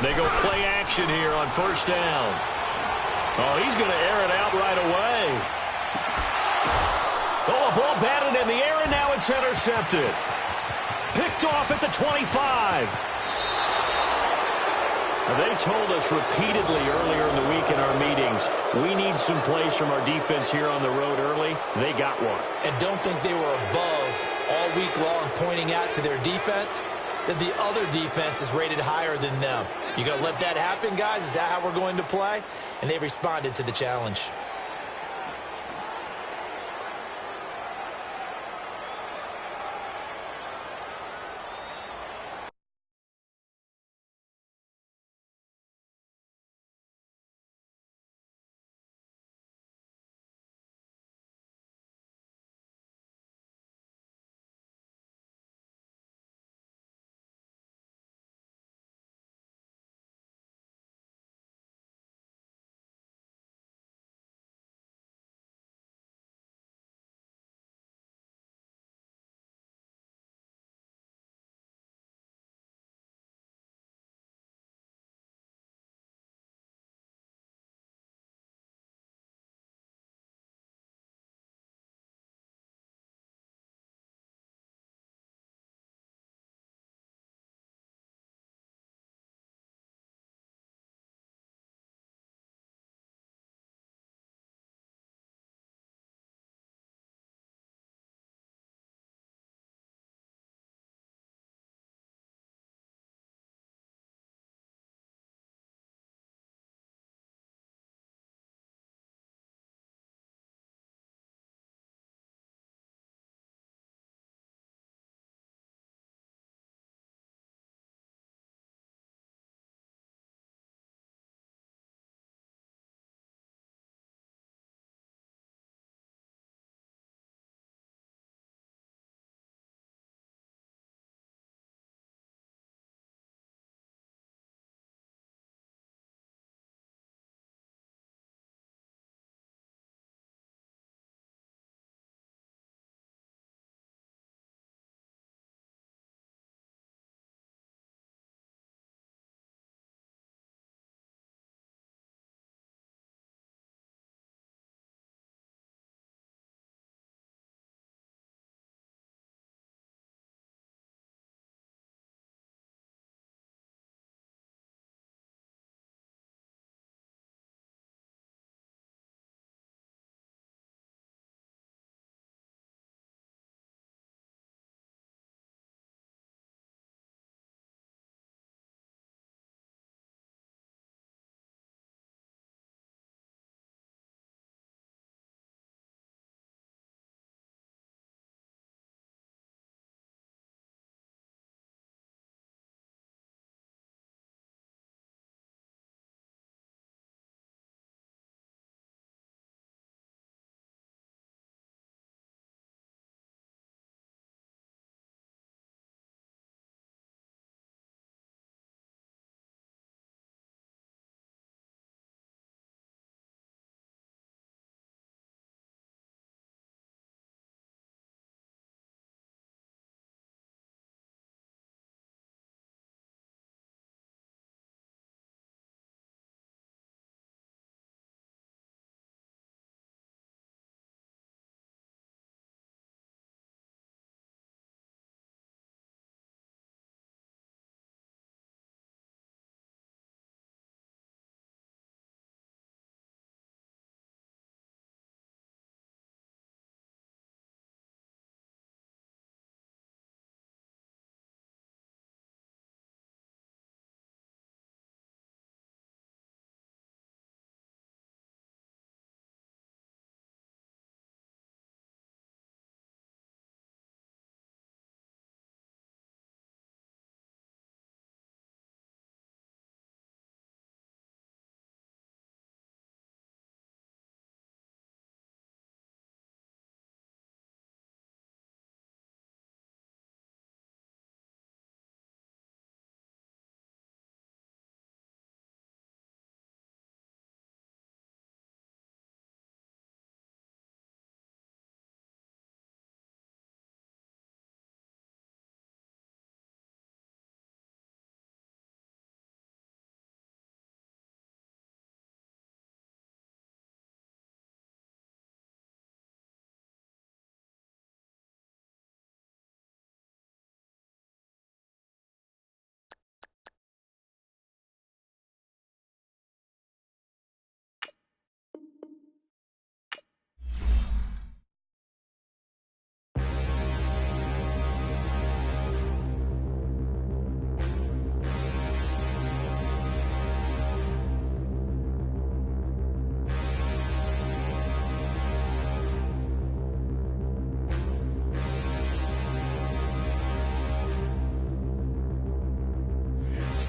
They go play action here on first down. Oh, he's going to air it out right away. Oh, a ball batted in the air, and now it's intercepted. Picked off at the 25. They told us repeatedly earlier in the week in our meetings, we need some plays from our defense here on the road early. They got one. And don't think they were above all week long pointing out to their defense that the other defense is rated higher than them. You going to let that happen, guys? Is that how we're going to play? And they responded to the challenge.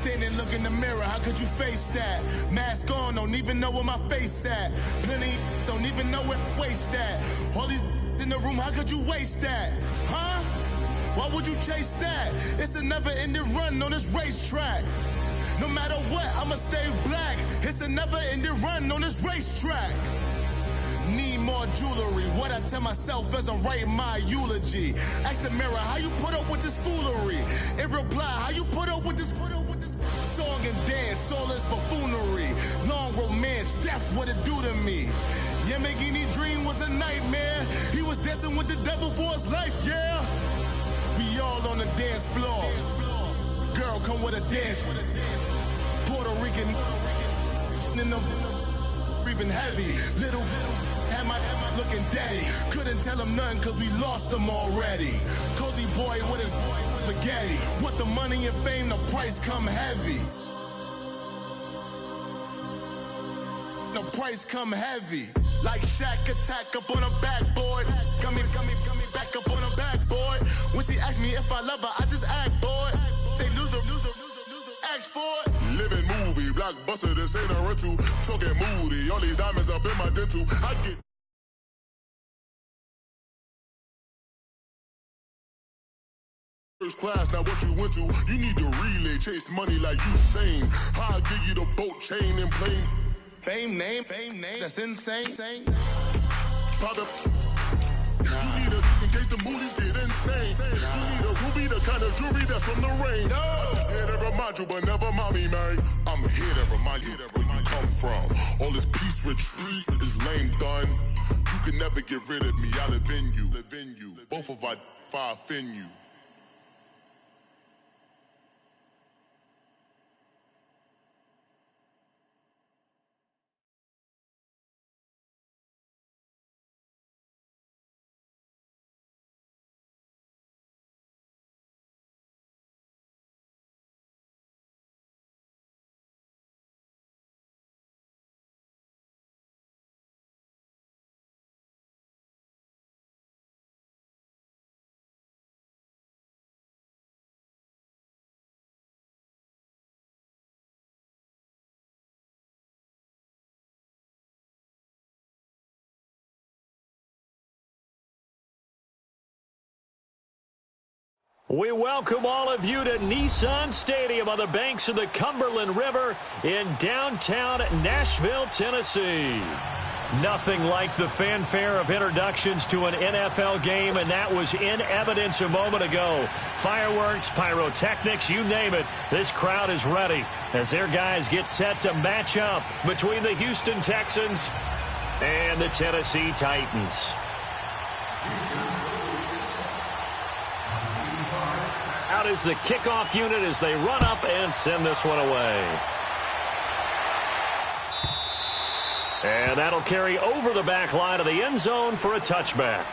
Standing, look in the mirror, how could you face that? Mask on, don't even know where my face at. Plenty, don't even know where waste at. All these in the room, how could you waste that? Huh? Why would you chase that? It's a never-ending run on this racetrack. No matter what, I'ma stay black. It's a never-ending run on this racetrack. Need more jewelry. What I tell myself as I'm writing my eulogy. Ask the mirror, how you put up with this foolery? In reply, how you put up with this song and dance, all this buffoonery. Long romance, death, what it do to me? Yamagini dream was a nightmare. He was dancing with the devil for his life, yeah. We all on the dance floor. Girl, come with a dance. Puerto Rican in the breathing heavy. Little had my looking daddy. Couldn't tell him nothing cause we lost him already. Cozy boy with his spaghetti. With the money and fame, the price come heavy. The price come heavy. Like Shaq attack up on a backboard. Got me back up on a backboard. When she asked me if I love her, I just act bored. Say loser, ask for it. Living movie, blockbuster, this ain't a rental. Talking moody, all these diamonds up in my dental. I get first class, now what you went to? You need to relay, chase money like Usain. I'll give you the boat, chain, and plane. Fame name, that's insane. Pop up. You need a in case the movies get insane. You need a ruby, the kind of jewelry that's from the rain. I'm just here to remind you, but never mommy, man. I'm here to remind you where you come from. All this peace retreat is lame done. You can never get rid of me. I live in you. Both of our fire offend you. We welcome all of you to Nissan Stadium on the banks of the Cumberland River in downtown Nashville, Tennessee. Nothing like the fanfare of introductions to an NFL game, and that was in evidence a moment ago. Fireworks, pyrotechnics, you name it. This crowd is ready as their guys get set to match up between the Houston Texans and the Tennessee Titans. Out is the kickoff unit as they run up and send this one away. And that'll carry over the back line of the end zone for a touchback.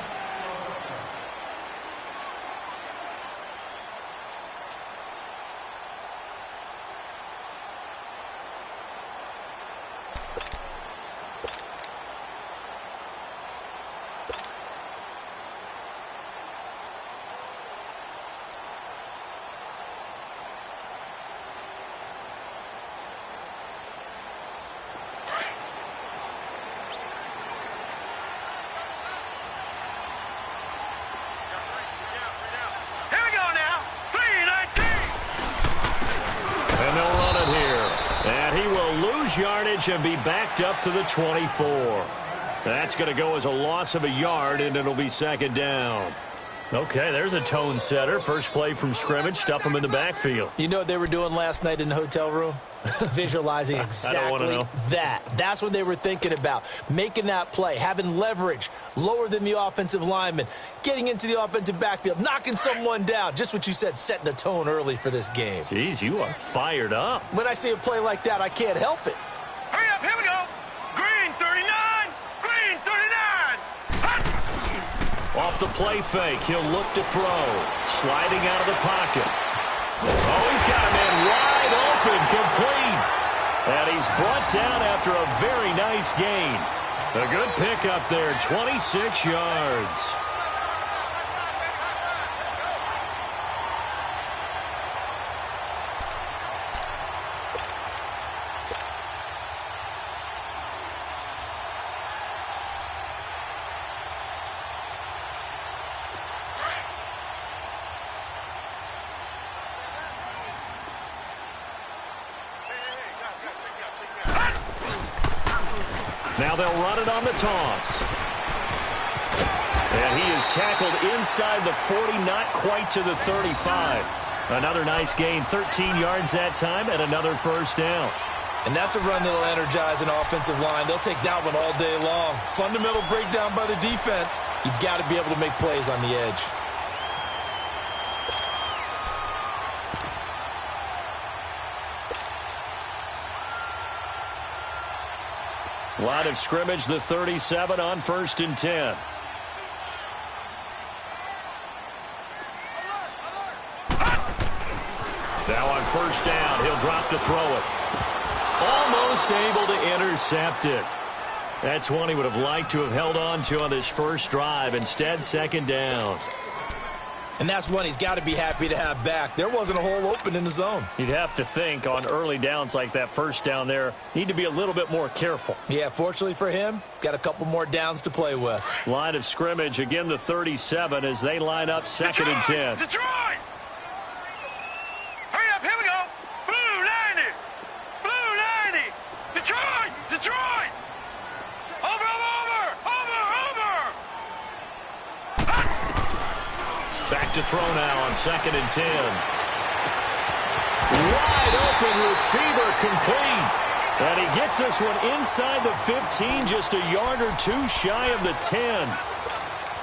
Yardage and be backed up to the 24. That's going to go as a loss of a yard, and it'll be second down. Okay, there's a tone setter. First play from scrimmage, stuff them in the backfield. You know what they were doing last night in the hotel room? Visualizing exactly that. That's what they were thinking about. Making that play, having leverage, lower than the offensive lineman, getting into the offensive backfield, knocking someone down. Just what you said, setting the tone early for this game. Jeez, you are fired up. When I see a play like that, I can't help it. Hurry up, here we go. Green 39, green 39. Hut! Off the play fake, he'll look to throw. Sliding out of the pocket. Oh, he's got a man wide open, complete. And he's brought down after a very nice gain. A good pickup there, 26 yards. Now they'll run it on the toss. And he is tackled inside the 40, not quite to the 35. Another nice gain, 13 yards that time, and another first down. And that's a run that'll energize an offensive line. They'll take that one all day long. Fundamental breakdown by the defense. You've got to be able to make plays on the edge. Line of scrimmage, the 37 on 1st and 10. Now on 1st down, he'll drop to throw it. Almost able to intercept it. That's one he would have liked to have held on to on this first drive. Instead, 2nd down. And that's one he's got to be happy to have back. There wasn't a hole open in the zone. You'd have to think on early downs like that first down there, need to be a little bit more careful. Yeah, fortunately for him, got a couple more downs to play with. Line of scrimmage, again the 37 as they line up 2nd and 10. Detroit! Hurry up, here we go. Blue 90. Blue 90. Detroit! Detroit! Over! Back to throw now on 2nd and 10. Wide open receiver complete. And he gets this one inside the 15, just a yard or two shy of the 10.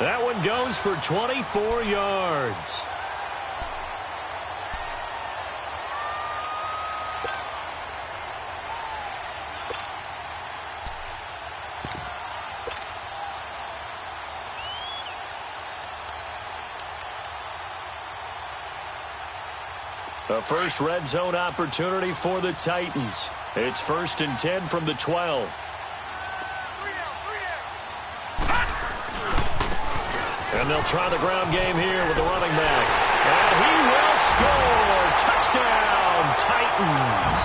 That one goes for 24 yards. A first red zone opportunity for the Titans. It's 1st and 10 from the 12. And they'll try the ground game here with the running back. And he will score. Touchdown, Titans.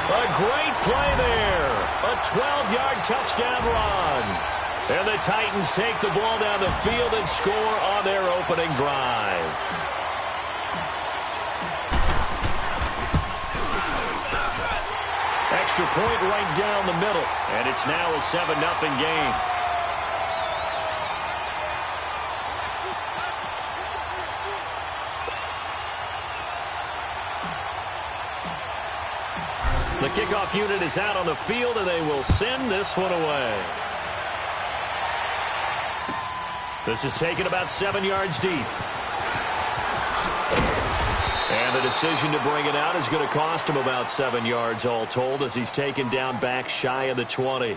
A great play there. A 12-yard touchdown run. And the Titans take the ball down the field and score on their opening drive. Extra point right down the middle. And it's now a 7-0 game. The kickoff unit is out on the field, and they will send this one away. This is taken about 7 yards deep. And the decision to bring it out is going to cost him about 7 yards all told as he's taken down back shy of the 20.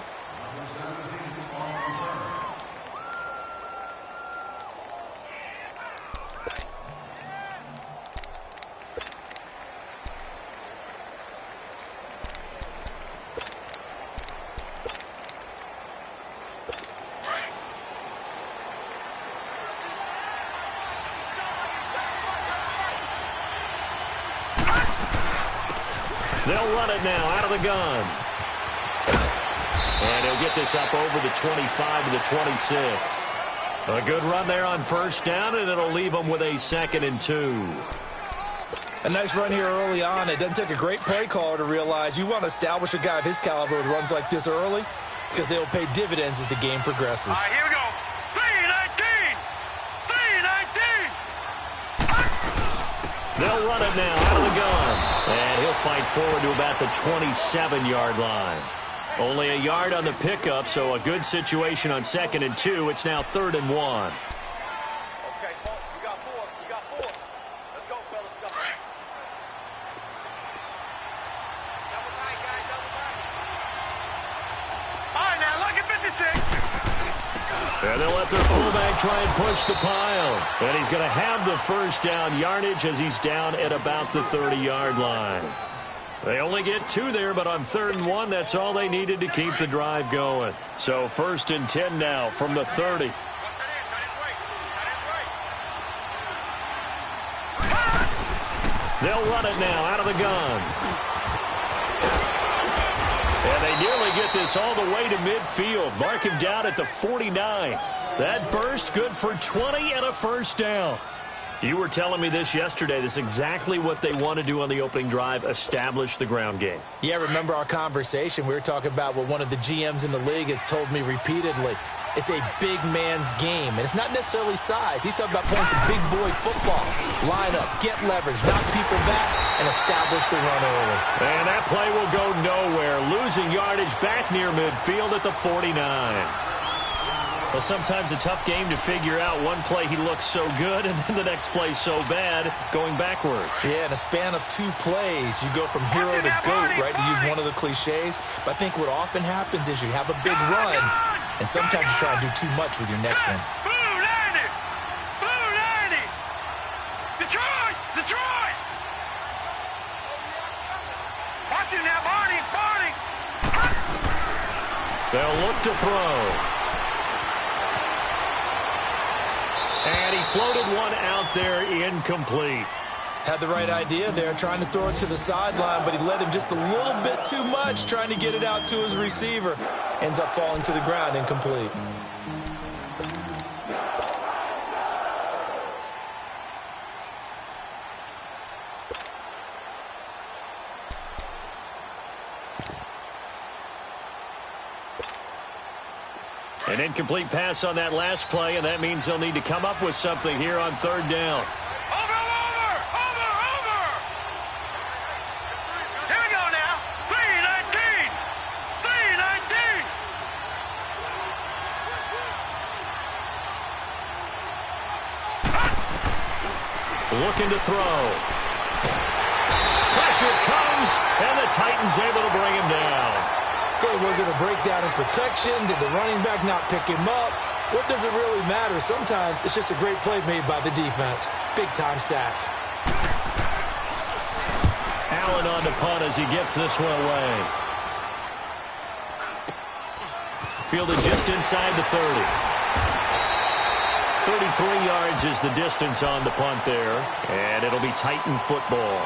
They'll run it now out of the gun. And he'll get this up over the 25 to the 26. A good run there on 1st down, and it'll leave them with a 2nd and 2. A nice run here early on. It doesn't take a great play caller to realize you want to establish a guy of his caliber with runs like this early because they will pay dividends as the game progresses. All right, here we go. 3-19. 3-19. They'll run it now out of the gun. And he'll fight forward to about the 27-yard line. Only a yard on the pickup, so a good situation on 2nd and 2. It's now 3rd and 1. Okay, you got 4. You got 4. Let's go, fellas. Go. Double tight, guys. Double tight. All right, now, look at 56. And they'll let their fullback try and push the pile. And he's going to have the first down yardage as he's down at about the 30-yard line. They only get 2 there, but on 3rd and 1, that's all they needed to keep the drive going. So 1st and 10 now from the 30. They'll run it now out of the gun. And they nearly get this all the way to midfield. Mark him down at the 49. That burst good for 20 and a first down. You were telling me this yesterday. This is exactly what they want to do on the opening drive, establish the ground game. Yeah, remember our conversation? We were talking about what one of the GMs in the league has told me repeatedly. It's a big man's game, and it's not necessarily size. He's talking about playing some big boy football. Line up, get leverage, knock people back, and establish the run early. And that play will go nowhere. Losing yardage back near midfield at the 49. Well, sometimes a tough game to figure out. One play he looks so good, and then the next play so bad, going backward. Yeah, in a span of 2 plays, you go from hero to GOAT, right, to use one of the cliches. But I think what often happens is you have a big run, and sometimes you try to do too much with your next one. Blue 90! Blue 90! Detroit! Detroit! Watch it now, Barney! Barney! They'll look to throw. And he floated one out there, incomplete. Had the right idea there, trying to throw it to the sideline, but he led him just a little bit too much, trying to get it out to his receiver. Ends up falling to the ground, incomplete. An incomplete pass on that last play, and that means they'll need to come up with something here on third down. Over! Here we go now. 3-19! 3-19! Looking to throw. Pressure comes, and the Titans able to bring him down. Okay, was it a breakdown in protection? Did the running back not pick him up? What does it really matter? Sometimes it's just a great play made by the defense. Big-time sack. Allen on to punt as he gets this one away. Fielded just inside the 30. 33 yards is the distance on the punt there, and it'll be Titan football.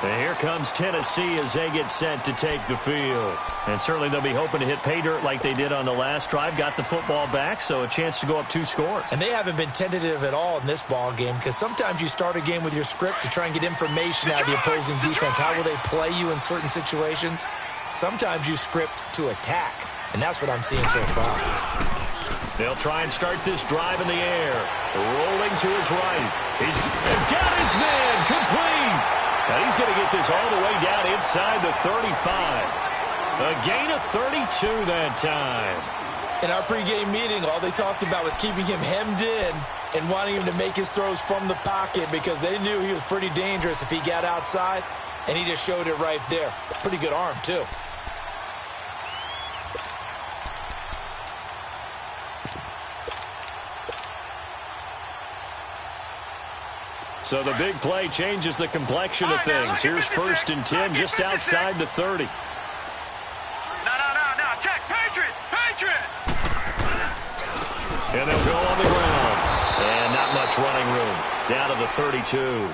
And here comes Tennessee as they get set to take the field. And certainly they'll be hoping to hit pay dirt like they did on the last drive. Got the football back, so a chance to go up 2 scores. And they haven't been tentative at all in this ball game, because sometimes you start a game with your script to try and get information out of the opposing defense. How will they play you in certain situations? Sometimes you script to attack, and that's what I'm seeing so far. They'll try and start this drive in the air. Rolling to his right. He's got his man complete. Now he's going to get this all the way down inside the 35. A gain of 32 that time. In our pregame meeting, all they talked about was keeping him hemmed in and wanting him to make his throws from the pocket because they knew he was pretty dangerous if he got outside, and he just showed it right there. Pretty good arm, too. So the big play changes the complexion of things. Here's 1st and 10 just outside the 30. No. Check. Patriot! And they'll go on the ground. And not much running room. Down to the 32.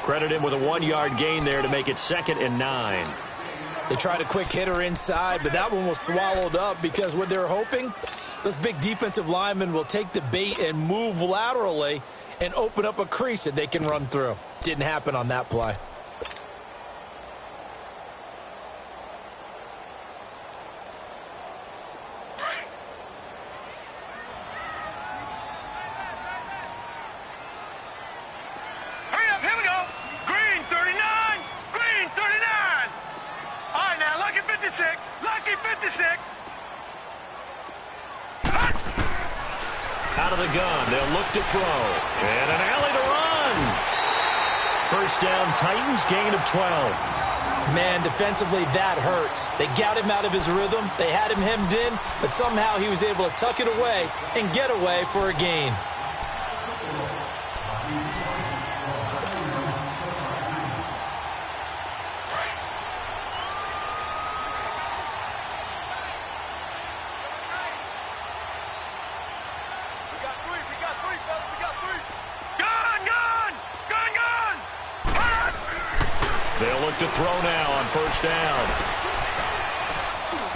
Credit him with a 1-yard gain there to make it 2nd and 9. They tried a quick hitter inside, but that one was swallowed up because what they're hoping, those big defensive linemen will take the bait and move laterally and open up a crease that they can run through. Didn't happen on that play. Hurry up, here we go. Green 39. Green 39. All right, now, lucky 56. Lucky 56. Out of the gun, they'll look to throw. And an alley to run. First down, Titans, gain of 12. Man, defensively, that hurts. They got him out of his rhythm. They had him hemmed in, but somehow he was able to tuck it away and get away for a gain. They'll look to throw now on first down.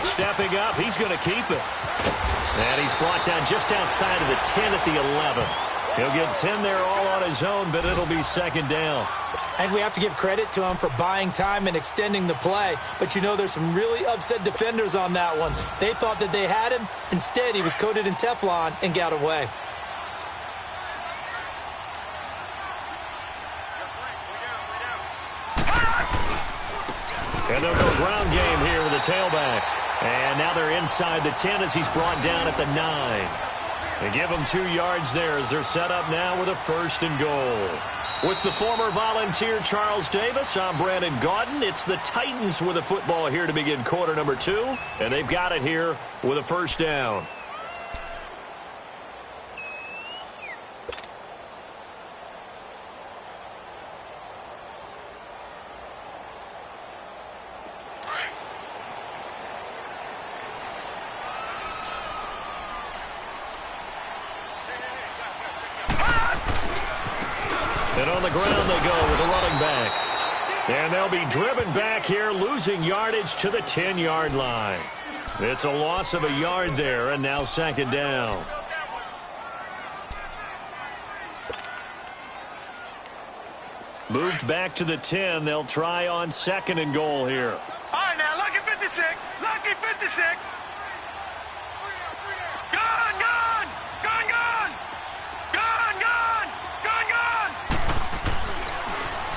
Stepping up, he's going to keep it. And he's brought down just outside of the 10 at the 11. He'll get 10 there all on his own, but it'll be second down. And we have to give credit to him for buying time and extending the play. But, you know, there's some really upset defenders on that one. They thought that they had him. Instead, he was coated in Teflon and got away. And they'll go ground game here with a tailback. And now they're inside the 10 as he's brought down at the 9. They give him 2 yards there as they're set up now with a 1st and goal. With the former Volunteer Charles Davis, I'm Brandon Gaudin. It's the Titans with a football here to begin quarter number 2. And they've got it here with a 1st down. And on the ground they go with a running back. And they'll be driven back here, losing yardage to the 10-yard line. It's a loss of a yard there, and now second down. Moved back to the 10. They'll try on 2nd and goal here. All right, now, lucky 56. Lucky 56. Gone, gone. Gone, gone. Gone, gone. Gone, gone.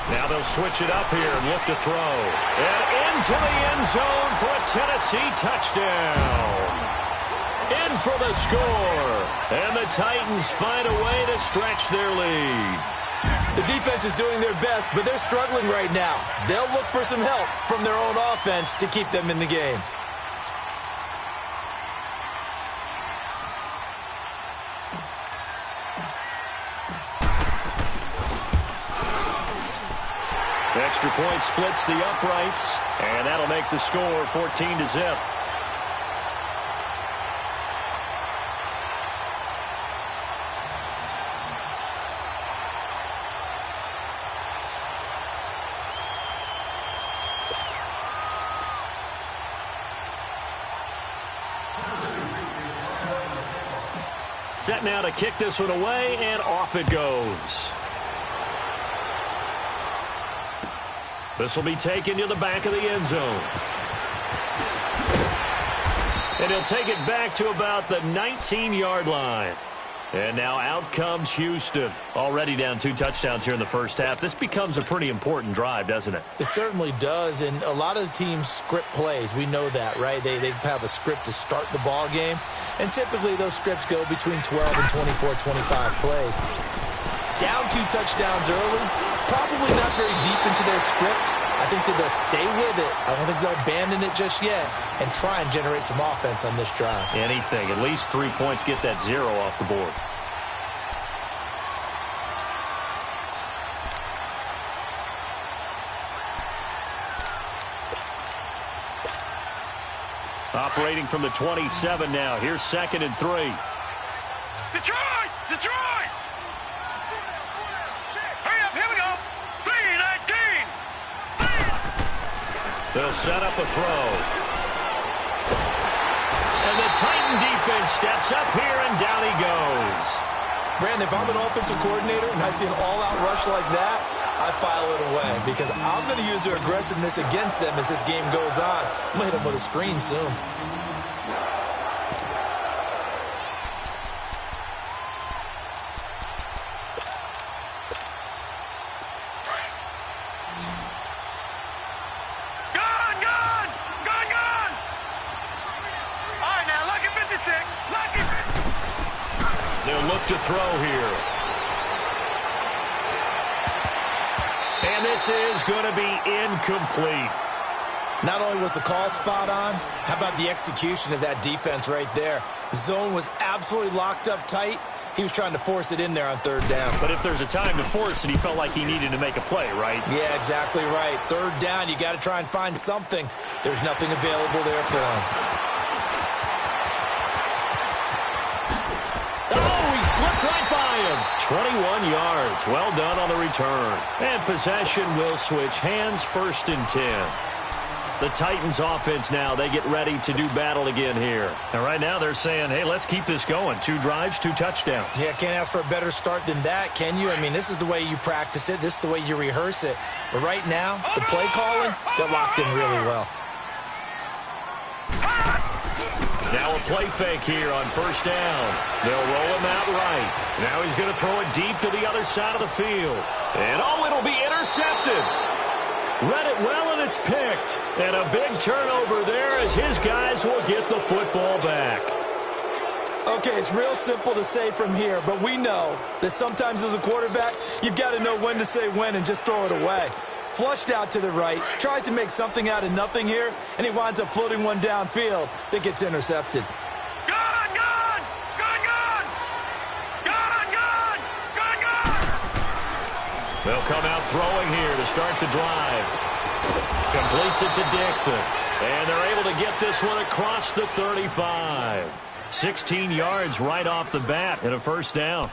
Now they'll switch it up here and look to throw. And into the end zone for a Tennessee touchdown. In for the score. And the Titans find a way to stretch their lead. The defense is doing their best, but they're struggling right now. They'll look for some help from their own offense to keep them in the game. The extra point splits the uprights, and that'll make the score 14-0. Set now to kick this one away, and off it goes. This will be taken to the back of the end zone. And he'll take it back to about the 19-yard line. And now out comes Houston. Already down 2 touchdowns here in the first half. This becomes a pretty important drive, doesn't it? It certainly does, and a lot of the teams script plays. We know that, right? They have a script to start the ball game, and typically those scripts go between 12 and 24, 25 plays. Down 2 touchdowns early, probably not very deep into their script. I think that they'll stay with it. I don't think they'll abandon it just yet and try and generate some offense on this drive. Anything. At least 3 points, get that 0 off the board. Operating from the 27 now. Here's 2nd and 3. Detroit! Detroit! Hurry up, here we go. 3-19. They'll set up a throw. And the Titan defense steps up here, and down he goes. Brandon, if I'm an offensive coordinator and I see an all-out rush like that, I file it away because I'm going to use their aggressiveness against them as this game goes on. I'm going to hit them with a screen soon. Gone, gone. Gone, gone. All right, now, lucky 56. Lucky 56. They'll look to throw here. And this is going to be incomplete. Not only was the call spot on, how about the execution of that defense right there? The zone was absolutely locked up tight. He was trying to force it in there on 3rd down. But if there's a time to force it, he felt like he needed to make a play, right? Yeah, exactly right. 3rd down, you got to try and find something. There's nothing available there for him. Oh, he slipped right by him. 21 yards. Well done on the return. And possession will switch hands, 1st and 10. The Titans offense now, they get ready to do battle again here. And right now they're saying, hey, let's keep this going. 2 drives, 2 touchdowns. Yeah, can't ask for a better start than that, can you? I mean, this is the way you practice it. This is the way you rehearse it. But right now, the play calling, they're locked in really well. Now a play fake here on first down. They'll roll him out right. Now he's going to throw it deep to the other side of the field. And it'll be intercepted. Read it well, and it's picked. And a big turnover there as his guys will get the football back. Okay, it's real simple to say from here, but we know that sometimes as a quarterback, you've got to know when to say when and just throw it away. Flushed out to the right, tries to make something out of nothing here, and he winds up floating one downfield that gets intercepted. Gun, gun! Gun, gun! Gun, gun! Gun, gun! They'll come out throwing here to start the drive. Completes it to Dixon. And they're able to get this one across the 35. 16 yards right off the bat and a first down.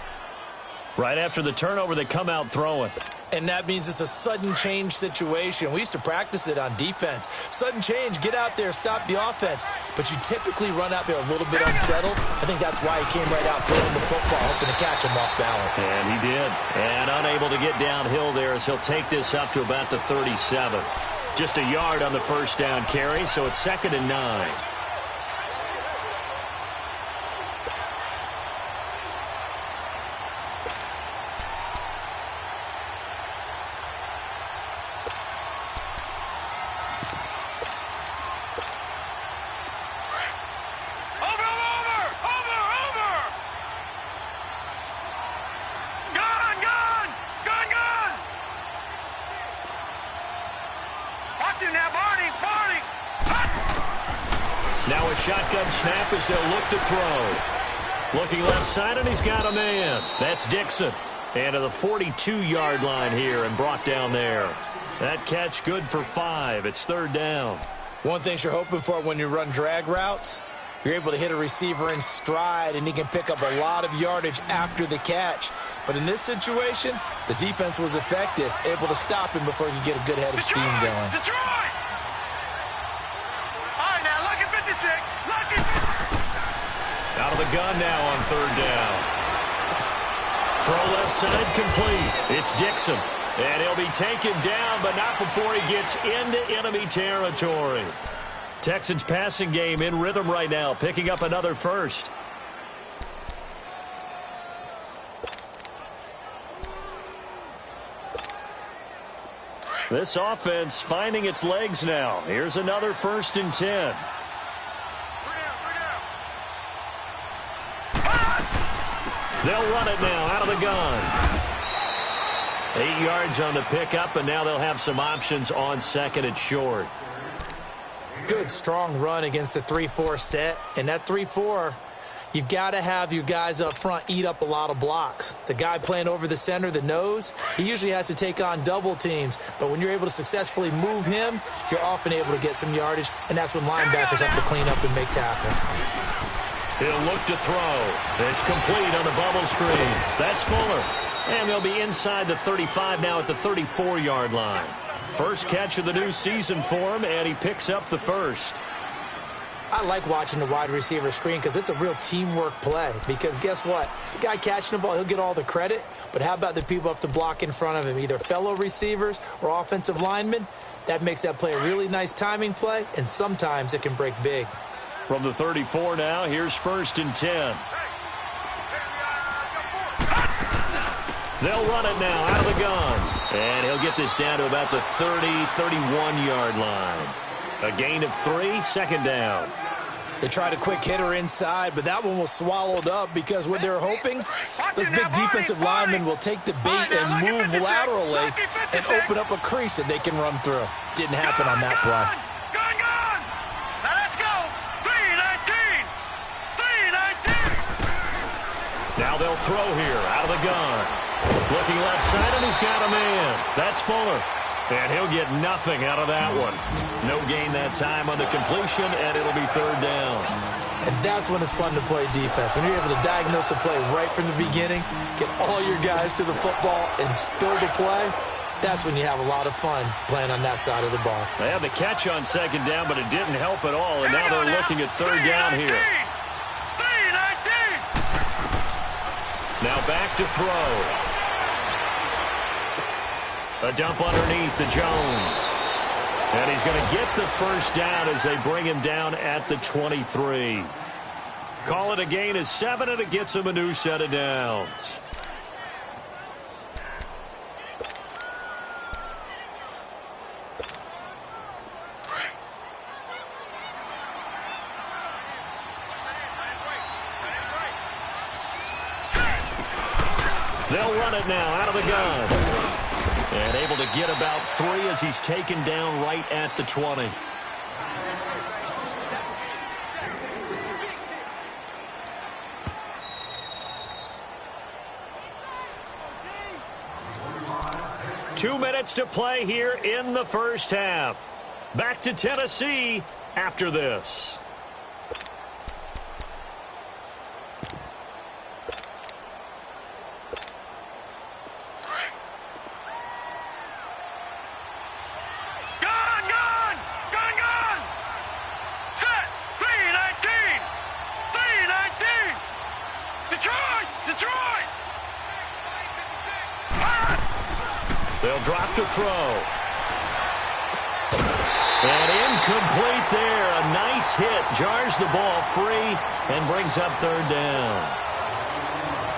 Right after the turnover, they come out throwing. And that means it's a sudden change situation. We used to practice it on defense. Sudden change, get out there, stop the offense. But you typically run out there a little bit unsettled. I think that's why he came right out throwing the football, hoping to catch him off balance. And he did. And unable to get downhill there as he'll take this up to about the 37. Just a yard on the first down carry, so it's 2nd and 9. Now a shotgun snap as they'll look to throw. Looking left side, and he's got a man. That's Dixon. And to the 42-yard line here and brought down there. That catch good for 5. It's 3rd down. One thing you're hoping for when you run drag routes, you're able to hit a receiver in stride, and he can pick up a lot of yardage after the catch. But in this situation, the defense was effective, able to stop him before he could get a good head of steam going. Detroit! All right, now, lucky 56. Lucky. Out of the gun now on 3rd down. Throw left side complete. It's Dixon. And he'll be taken down, but not before he gets into enemy territory. Texans passing game in rhythm right now, picking up another first. This offense finding its legs now. Here's another 1st and 10. They'll run it now out of the gun. 8 yards on the pickup, and now they'll have some options on 2nd and short. Good, strong run against the 3-4 set. And that 3-4, you've got to have your guys up front eat up a lot of blocks. The guy playing over the center, the nose, he usually has to take on double teams. But when you're able to successfully move him, you're often able to get some yardage, and that's when linebackers have to clean up and make tackles. He'll look to throw. It's complete on the bubble screen. That's Fuller. And they'll be inside the 35 now at the 34-yard line. First catch of the new season for him, and he picks up the first. I like watching the wide receiver screen because it's a real teamwork play. Because guess what? The guy catching the ball, he'll get all the credit. But how about the people up to block in front of him, either fellow receivers or offensive linemen? That makes that play a really nice timing play, and sometimes it can break big. From the 34 now, here's 1st and 10. They'll run it now out of the gun. And he'll get this down to about the 30, 31-yard line. A gain of 3, 2nd down. They tried a quick hitter inside, but that one was swallowed up because what they're hoping, those big defensive linemen will take the bait and move laterally and open up a crease that they can run through. Didn't happen on that play. Gun, gun! Now let's go! 3-19! 3-19! Now they'll throw here out of the gun. Looking left side, and he's got a man. That's Fuller. And he'll get nothing out of that one. No gain that time on the completion, and it'll be 3rd down. And that's when it's fun to play defense. When you're able to diagnose a play right from the beginning, get all your guys to the football and spill the play, That's when you have a lot of fun playing on that side of the ball. They had the catch on second down, but it didn't help at all, and now they're looking at third down here. 3-19. Now back to throw. A dump underneath to Jones. And he's going to get the first down as they bring him down at the 23. Call it a gain of 7, and it gets him a new set of downs. They'll run it now out of the gun. And able to get about 3 as he's taken down right at the 20. Two minutes to play here in the first half. Back to Tennessee after this. They'll drop to throw. And incomplete there. A nice hit. Jars the ball free and brings up third down.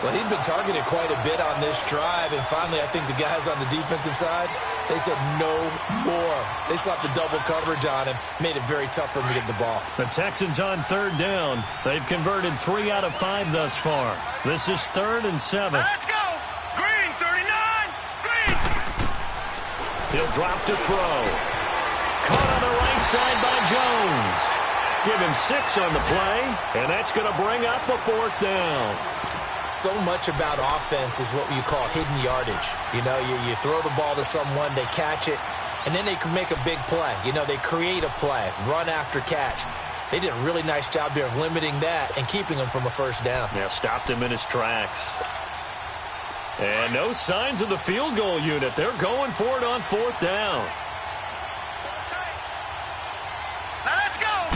Well, he'd been targeted quite a bit on this drive, and finally I think the guys on the defensive side, they said no more. They slapped the double coverage on him, made it very tough for him to get the ball. The Texans on third down. They've converted 3 out of 5 thus far. This is 3rd and 7. Let's go! Green, 39! Green! He'll drop to throw. Caught on the right side by Jones. Give him 6 on the play, and that's going to bring up a 4th down. So much about offense is what you call hidden yardage. You know, you throw the ball to someone, they catch it, and then they can make a big play. You know, they create a play, run after catch. They did a really nice job there of limiting that and keeping him from a first down. Yeah, stopped him in his tracks. And no signs of the field goal unit. They're going for it on 4th down. Now let's go!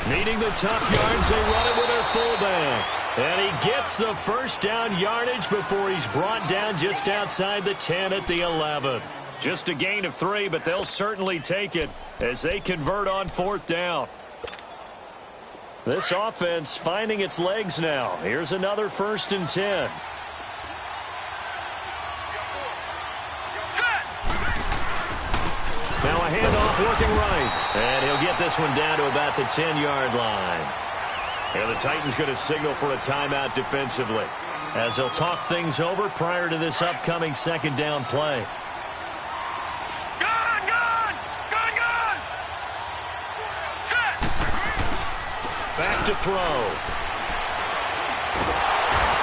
Needing the tough yards, they run it with their fullback. And he gets the first down yardage before he's brought down just outside the 10 at the 11. Just a gain of 3, but they'll certainly take it as they convert on 4th down. This offense finding its legs now. Here's another 1st and 10. Now a handoff looking right. And he'll get this one down to about the 10-yard line. And the Titans going to signal for a timeout defensively as they'll talk things over prior to this upcoming 2nd down play. Gun! Set! Back to throw.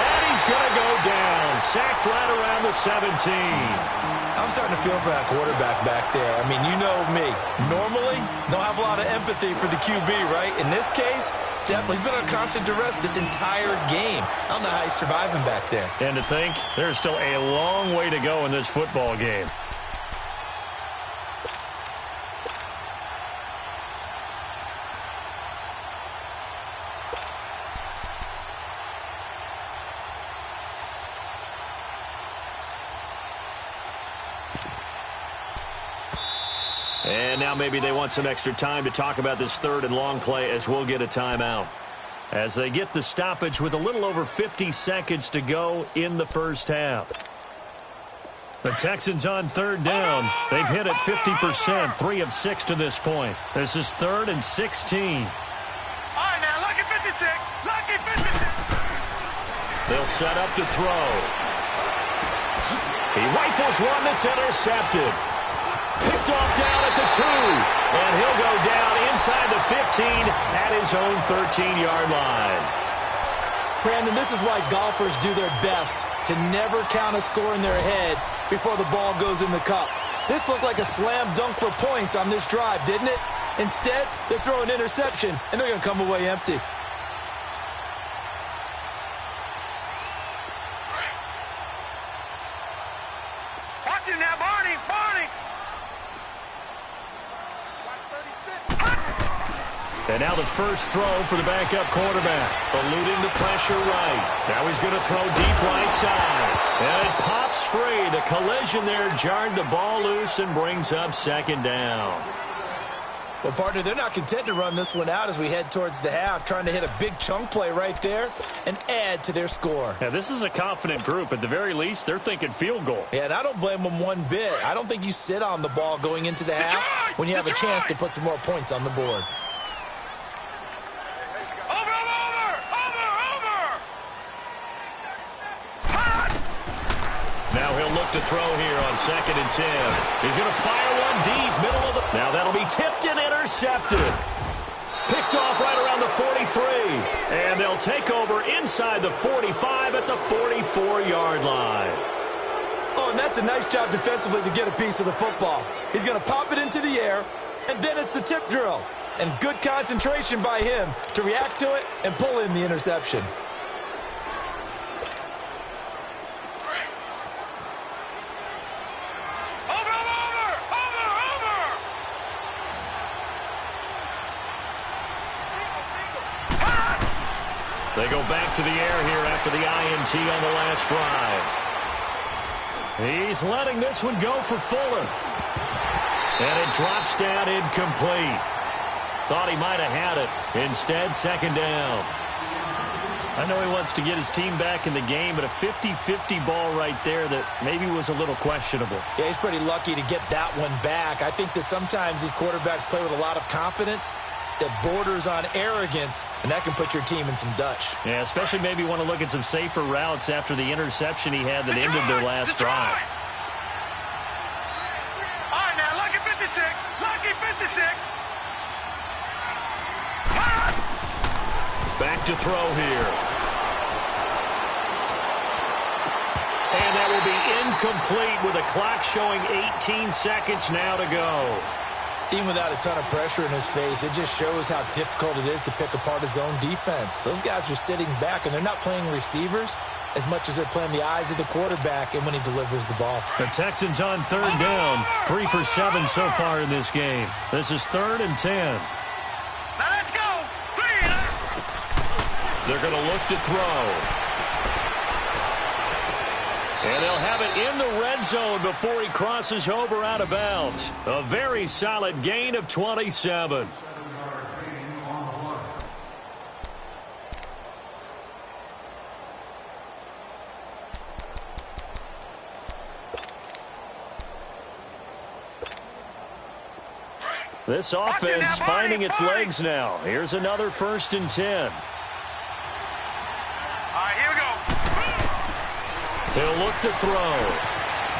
And he's going to go down. Sacked right around the 17. I'm starting to feel for that quarterback back there. I mean, you know me. Normally, don't have a lot of empathy for the QB, right? In this case, definitely. He's been on constant duress this entire game. I don't know how he's surviving back there. And to think, there's still a long way to go in this football game. And now maybe they want some extra time to talk about this 3rd and long play as we'll get a timeout. As they get the stoppage with a little over 50 seconds to go in the first half. The Texans on 3rd down. They've hit it 50%, 3 of 6 to this point. This is 3rd and 16. All right, now, lucky 56. Lucky 56. They'll set up to throw. He rifles one that's intercepted. Picked off down at the 2. And he'll go down inside the 15 at his own 13-yard line. Brandon, this is why golfers do their best to never count a score in their head before the ball goes in the cup. This looked like a slam dunk for points on this drive, didn't it? Instead, they throw an interception, and they're going to come away empty. Watch it, And now the first throw for the backup quarterback. Eluding the pressure right. Now he's going to throw deep right side. And it pops free. The collision there jarred the ball loose and brings up second down. Well, partner, they're not content to run this one out as we head towards the half, trying to hit a big chunk play right there and add to their score. Yeah, this is a confident group. At the very least, they're thinking field goal. Yeah, and I don't blame them one bit. I don't think you sit on the ball going into the half when you have a chance to put some more points on the board. Now he'll look to throw here on 2nd and 10. He's going to fire one deep, middle of the... Now that'll be tipped and intercepted. Picked off right around the 43. And they'll take over inside the 45 at the 44-yard line. Oh, and that's a nice job defensively to get a piece of the football. He's going to pop it into the air, and then it's the tip drill. And good concentration by him to react to it and pull in the interception. They go back to the air here after the INT on the last drive. He's letting this one go for Fuller. And it drops down incomplete. Thought he might have had it. Instead, second down. I know he wants to get his team back in the game, but a 50-50 ball right there that maybe was a little questionable. Yeah, he's pretty lucky to get that one back. I think that sometimes these quarterbacks play with a lot of confidence that borders on arrogance, and that can put your team in some Dutch. Yeah, especially maybe want to look at some safer routes after the interception he had that ended their last drive. All right, now, lucky 56. Lucky 56. Back to throw here. And that will be incomplete with a clock showing 18 seconds now to go. Even without a ton of pressure in his face, it just shows how difficult it is to pick apart his own defense. Those guys are sitting back, and they're not playing receivers as much as they're playing the eyes of the quarterback and when he delivers the ball. The Texans on 3rd down. 3 for 7 so far in this game. This is 3rd and 10. Now let's go. 3. They're going to look to throw. And they'll have it in the red zone before he crosses over out of bounds. A very solid gain of 27. This offense finding its legs now. Here's another 1st and 10. All right, here we go. He'll look to throw.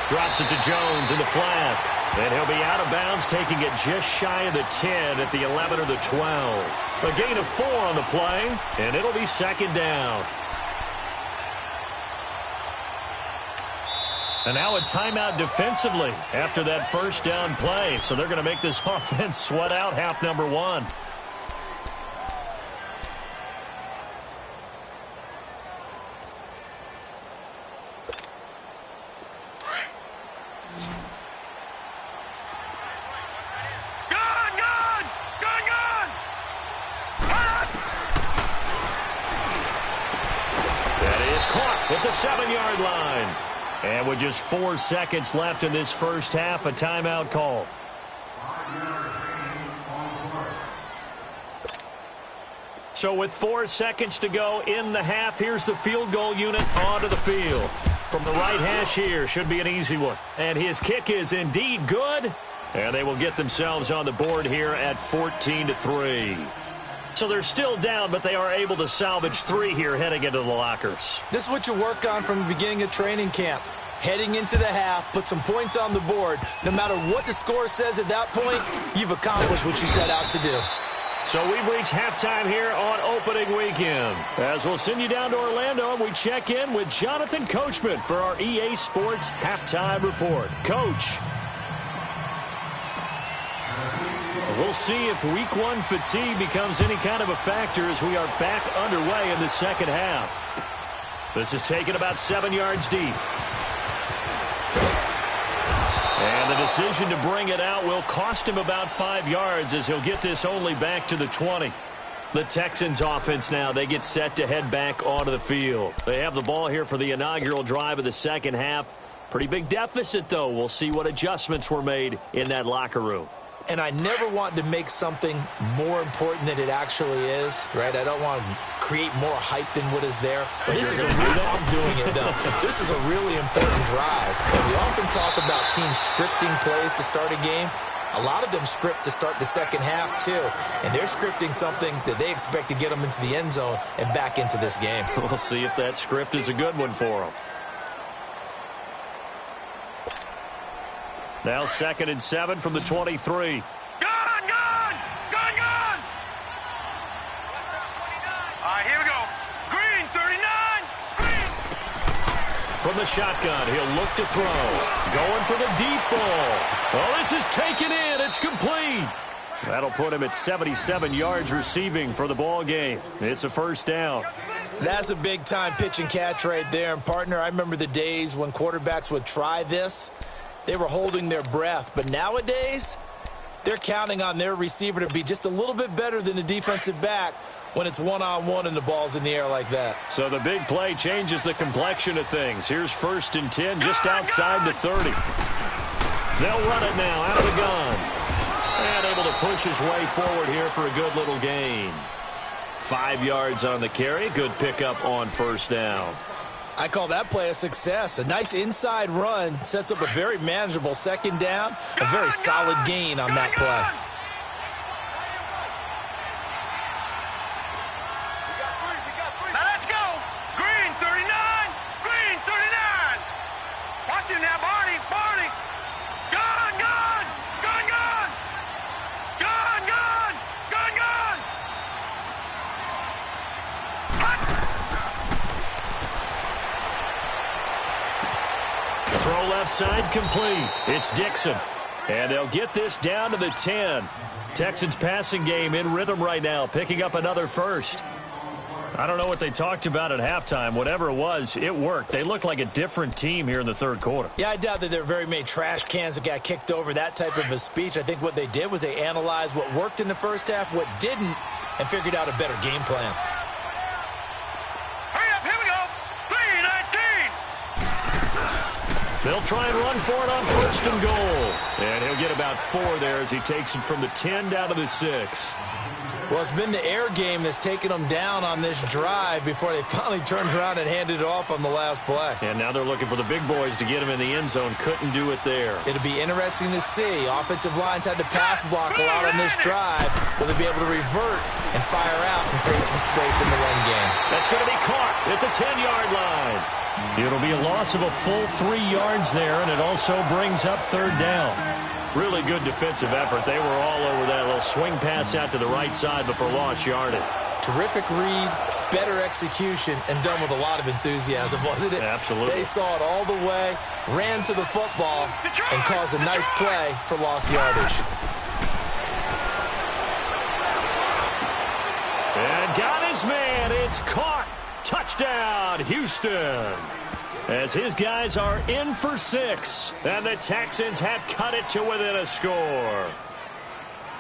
Drops it to Jones in the flat. And he'll be out of bounds, taking it just shy of the 10 at the 11 or the 12. A gain of 4 on the play, and it'll be second down. And now a timeout defensively after that first down play. So they're going to make this offense sweat out half number 1. At the 7-yard line. And with just 4 seconds left in this first half, a timeout call. So with 4 seconds to go in the half, here's the field goal unit onto the field. From the right hash here, should be an easy one. And his kick is indeed good. And they will get themselves on the board here at 14-3. So they're still down, but they are able to salvage 3 here heading into the lockers. This is what you work on from the beginning of training camp. Heading into the half, put some points on the board. No matter what the score says at that point, you've accomplished what you set out to do. So we've reached halftime here on opening weekend. As we'll send you down to Orlando, and we check in with Jonathan Coachman for our EA Sports Halftime Report. Coach. We'll see if week 1 fatigue becomes any kind of a factor as we are back underway in the second half. This is taken about 7 yards deep. And the the decision to bring it out will cost him about 5 yards as he'll get this only back to the 20. The Texans offense now, they get set to head back onto the field. They have the ball here for the inaugural drive of the second half. Pretty big deficit, though. We'll see what adjustments were made in that locker room. And I never want to make something more important than it actually is, right? I don't want to create more hype than what is there. But this is I'm doing it, though. This is a really important drive. And we often talk about teams scripting plays to start a game. A lot of them script to start the second half, too. And they're scripting something that they expect to get them into the end zone and back into this game. We'll see if that script is a good one for them. Now 2nd and 7 from the 23. Gun! All right, here we go. Green, 39. Green. From the shotgun, he'll look to throw. Going for the deep ball. Well, this is taken in. It's complete. That'll put him at 77 yards receiving for the ball game. It's a first down. That's a big-time pitch and catch right there. And, partner, I remember the days when quarterbacks would try this. They were holding their breath. But nowadays, they're counting on their receiver to be just a little bit better than the defensive back when it's one-on-one and the ball's in the air like that. So the big play changes the complexion of things. Here's 1st and 10 just outside the 30. They'll run it now out of the gun. And able to push his way forward here for a good little gain. 5 yards on the carry. Good pickup on first down. I call that play a success. A nice inside run sets up a very manageable second down. A very solid gain on that play. Now let's go. Green, 39. Green, 39. Watch him now, Barney. Gun. Throw left side complete. It's Dixon. And they'll get this down to the 10. Texans passing game in rhythm right now, picking up another first. I don't know what they talked about at halftime. Whatever it was, it worked. They looked like a different team here in the third quarter. Yeah, I doubt that there were very many trash cans that got kicked over, that type of a speech. I think what they did was they analyzed what worked in the first half, what didn't, and figured out a better game plan. Hurry up, here we go. 3-19. They'll try and run for it on 1st and goal. And he'll get about 4 there as he takes it from the 10 down to the 6. Well, it's been the air game that's taken them down on this drive before they finally turned around and handed it off on the last play. And now they're looking for the big boys to get him in the end zone. Couldn't do it there. It'll be interesting to see. Offensive lines had to pass block a lot on this drive. Will they be able to revert and fire out and create some space in the run game? That's going to be caught at the 10-yard line. It'll be a loss of a full 3 yards there, and it also brings up 3rd down. Really good defensive effort. They were all over that little swing pass out to the right side before lost yardage. Terrific read, better execution, and done with a lot of enthusiasm, wasn't it? Absolutely. They saw it all the way, ran to the football, and caused a nice play for lost yardage. And got his man. It's caught. Touchdown, Houston. As his guys are in for 6. And the Texans have cut it to within a score.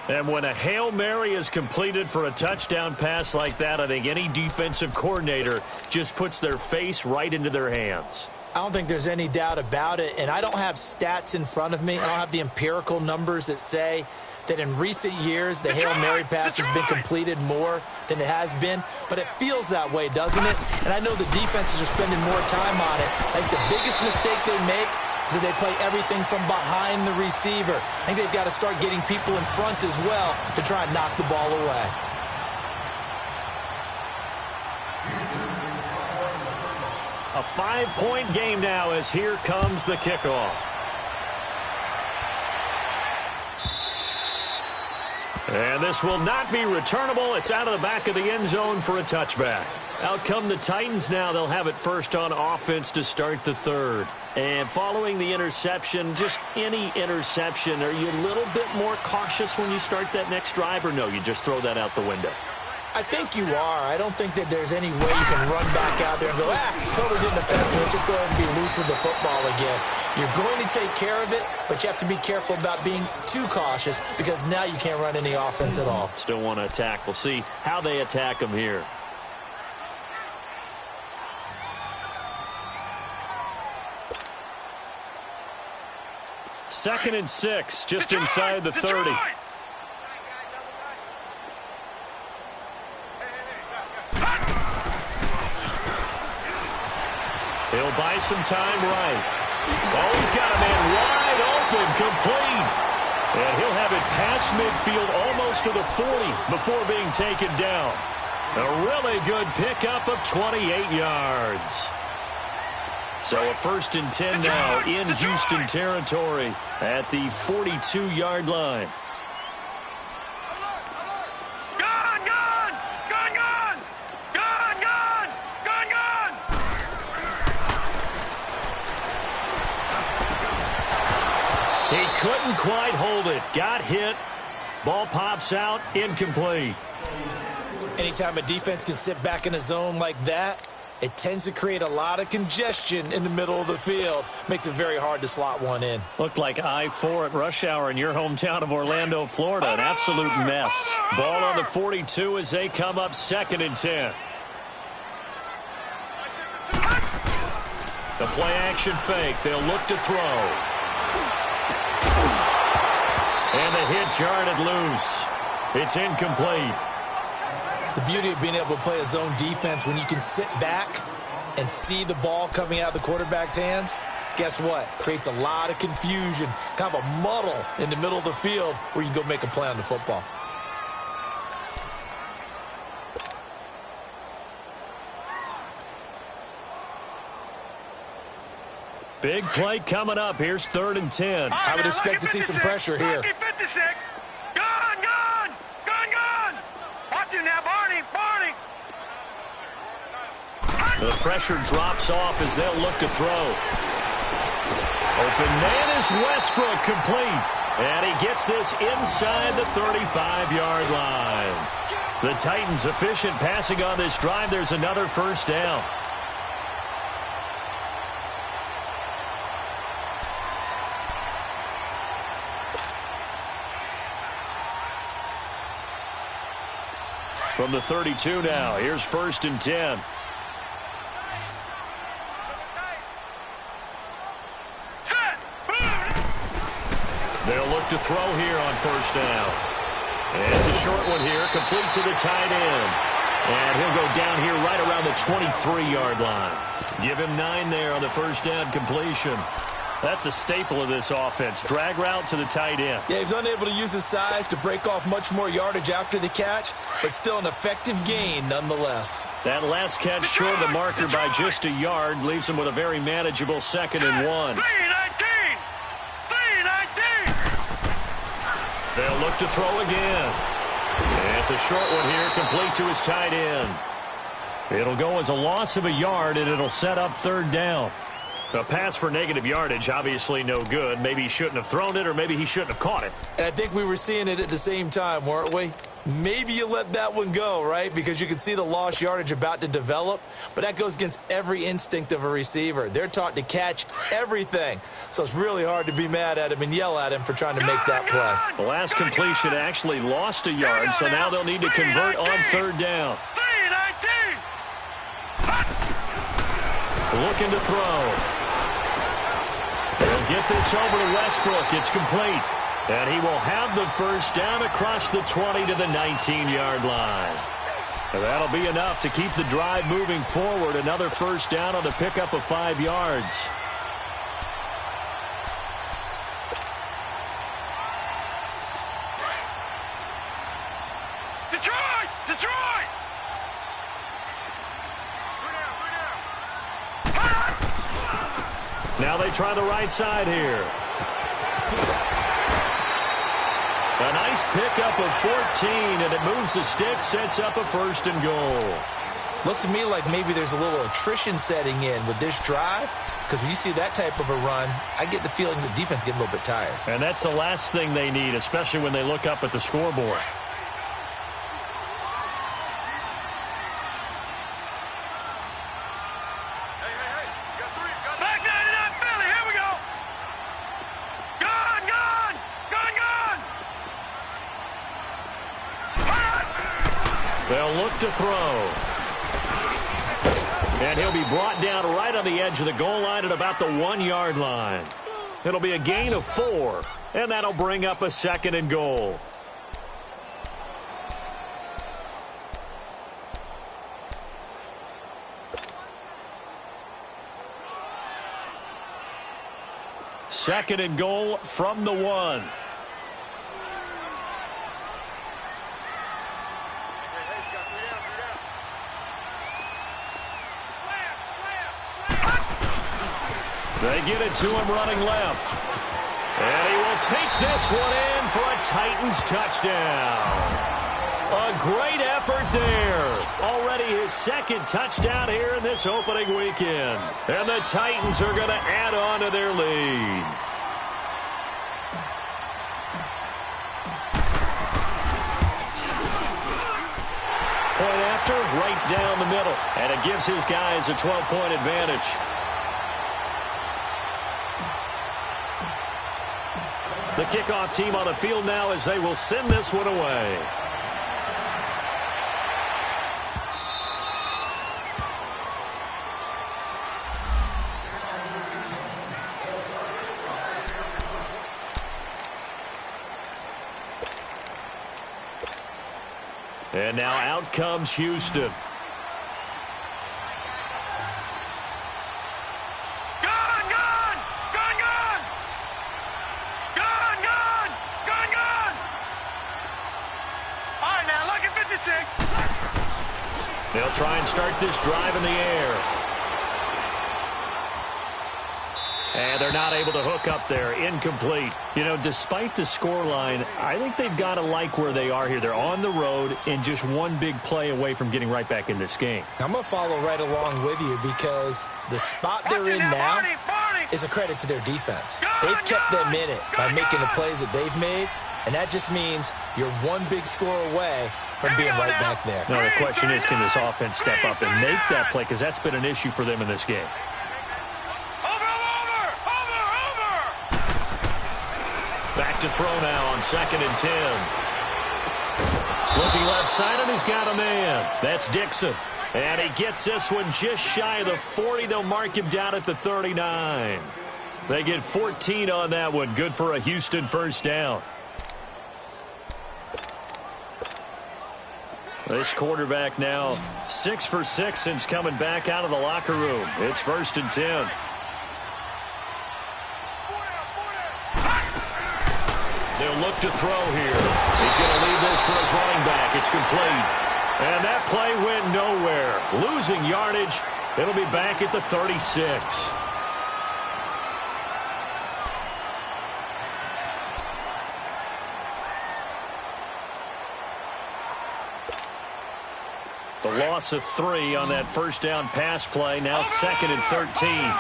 And when a Hail Mary is completed for a touchdown pass like that, I think any defensive coordinator just puts their face right into their hands. I don't think there's any doubt about it. And I don't have stats in front of me. I don't have the empirical numbers that say that in recent years the Hail Mary pass has been completed more than it has been, but it feels that way, doesn't it? And I know the defenses are spending more time on it. I think the biggest mistake they make is that they play everything from behind the receiver. I think they've got to start getting people in front as well to try and knock the ball away. A 5-point game now as here comes the kickoff. And this will not be returnable. It's out of the back of the end zone for a touchback. Out come the Titans now. They'll have it first on offense to start the 3rd. And following the interception, just any interception, are you a little bit more cautious when you start that next drive, or no, you just throw that out the window? I think you are. I don't think that there's any way you can run back out there and go, totally didn't affect me. Let's just go ahead and be loose with the football again. You're going to take care of it, but you have to be careful about being too cautious because now you can't run any offense at all. Still want to attack. We'll see how they attack them here. Second and 6, just inside the 30. He'll buy some time right. Oh, he's got a man wide open, complete. And he'll have it past midfield almost to the 40 before being taken down. A really good pickup of 28 yards. So a 1st and 10 now in Houston territory at the 42-yard line. Gun, gun! Gun, gun! Gun, gun! Gun, gun! He couldn't quite hold it. Got hit. Ball pops out. Incomplete. Anytime a defense can sit back in a zone like that, it tends to create a lot of congestion in the middle of the field. Makes it very hard to slot one in. Looked like I-4 at rush hour in your hometown of Orlando, Florida. An absolute mess. Ball on the 42 as they come up 2nd and 10. The play action fake. They'll look to throw. And the hit jarred it loose. It's incomplete. The beauty of being able to play a zone defense when you can sit back and see the ball coming out of the quarterback's hands, guess what? Creates a lot of confusion, kind of a muddle in the middle of the field where you can go make a play on the football. Big play coming up. Here's 3rd and 10. I would expect to see some pressure here. Lucky 56. Gun, gun! Gun, gun! Watch it now, Barney, Barney! The pressure drops off as they'll look to throw. Open man is Westbrook, complete. And he gets this inside the 35-yard line. The Titans efficient passing on this drive. There's another 1st down. From the 32 now, here's 1st and 10. They'll look to throw here on 1st down. And it's a short one here, complete to the tight end. And he'll go down here right around the 23-yard line. Give him 9 there on the 1st down completion. That's a staple of this offense. Drag route to the tight end. Yeah, he's unable to use his size to break off much more yardage after the catch, but still an effective gain nonetheless. That last catch short of the marker by just a yard leaves him with a very manageable 2nd and 1. 3-19! 3-19! They'll look to throw again. And it's a short one here, complete to his tight end. It'll go as a loss of a yard, and it'll set up 3rd down. A pass for negative yardage, obviously no good. Maybe he shouldn't have thrown it, or maybe he shouldn't have caught it. And I think we were seeing it at the same time, weren't we? Maybe you let that one go, right? Because you can see the lost yardage about to develop. But that goes against every instinct of a receiver. They're taught to catch everything. So it's really hard to be mad at him and yell at him for trying to make that play. The last completion actually lost a yard, so now they'll need to convert on 3rd down. 3-19! Looking to throw. They'll get this over to Westbrook. It's complete. And he will have the 1st down across the 20 to the 19-yard line. And that'll be enough to keep the drive moving forward. Another 1st down on the pickup of 5 yards. Detroit! Detroit! Now they try the right side here. A nice pickup of 14, and it moves the stick, sets up a 1st and goal. Looks to me like maybe there's a little attrition setting in with this drive, because when you see that type of a run, I get the feeling the defense getting a little bit tired. And that's the last thing they need, especially when they look up at the scoreboard. They'll look to throw. And he'll be brought down right on the edge of the goal line at about the 1-yard line. It'll be a gain of 4, and that'll bring up a 2nd and goal. Second and goal from the 1. They get it to him running left. And he will take this one in for a Titans touchdown. A great effort there. Already his 2nd touchdown here in this opening weekend. And the Titans are going to add on to their lead. Point after, right down the middle. And it gives his guys a 12-point advantage. The kickoff team on the field now as they will send this one away. And now out comes Houston. They'll try and start this drive in the air. And they're not able to hook up there. Incomplete. You know, despite the scoreline, I think they've got to like where they are here. They're on the road and just one big play away from getting right back in this game. I'm going to follow right along with you because the spot they're in now is a credit to their defense. They've kept them in it by making the plays that they've made, and that just means you're one big score away from being right back there. Now, the question is, can this offense step up and make that play? Because that's been an issue for them in this game. Back to throw now on 2nd and 10. Looking left side, and he's got a man. That's Dixon. And he gets this one just shy of the 40. They'll mark him down at the 39. They get 14 on that one. Good for a Houston first down. This quarterback now 6 for 6 since coming back out of the locker room. It's 1st and 10. They'll look to throw here. He's going to leave this for his running back. It's complete. And that play went nowhere. Losing yardage. It'll be back at the 36. The loss of 3 on that first down pass play. Now 2nd and 13.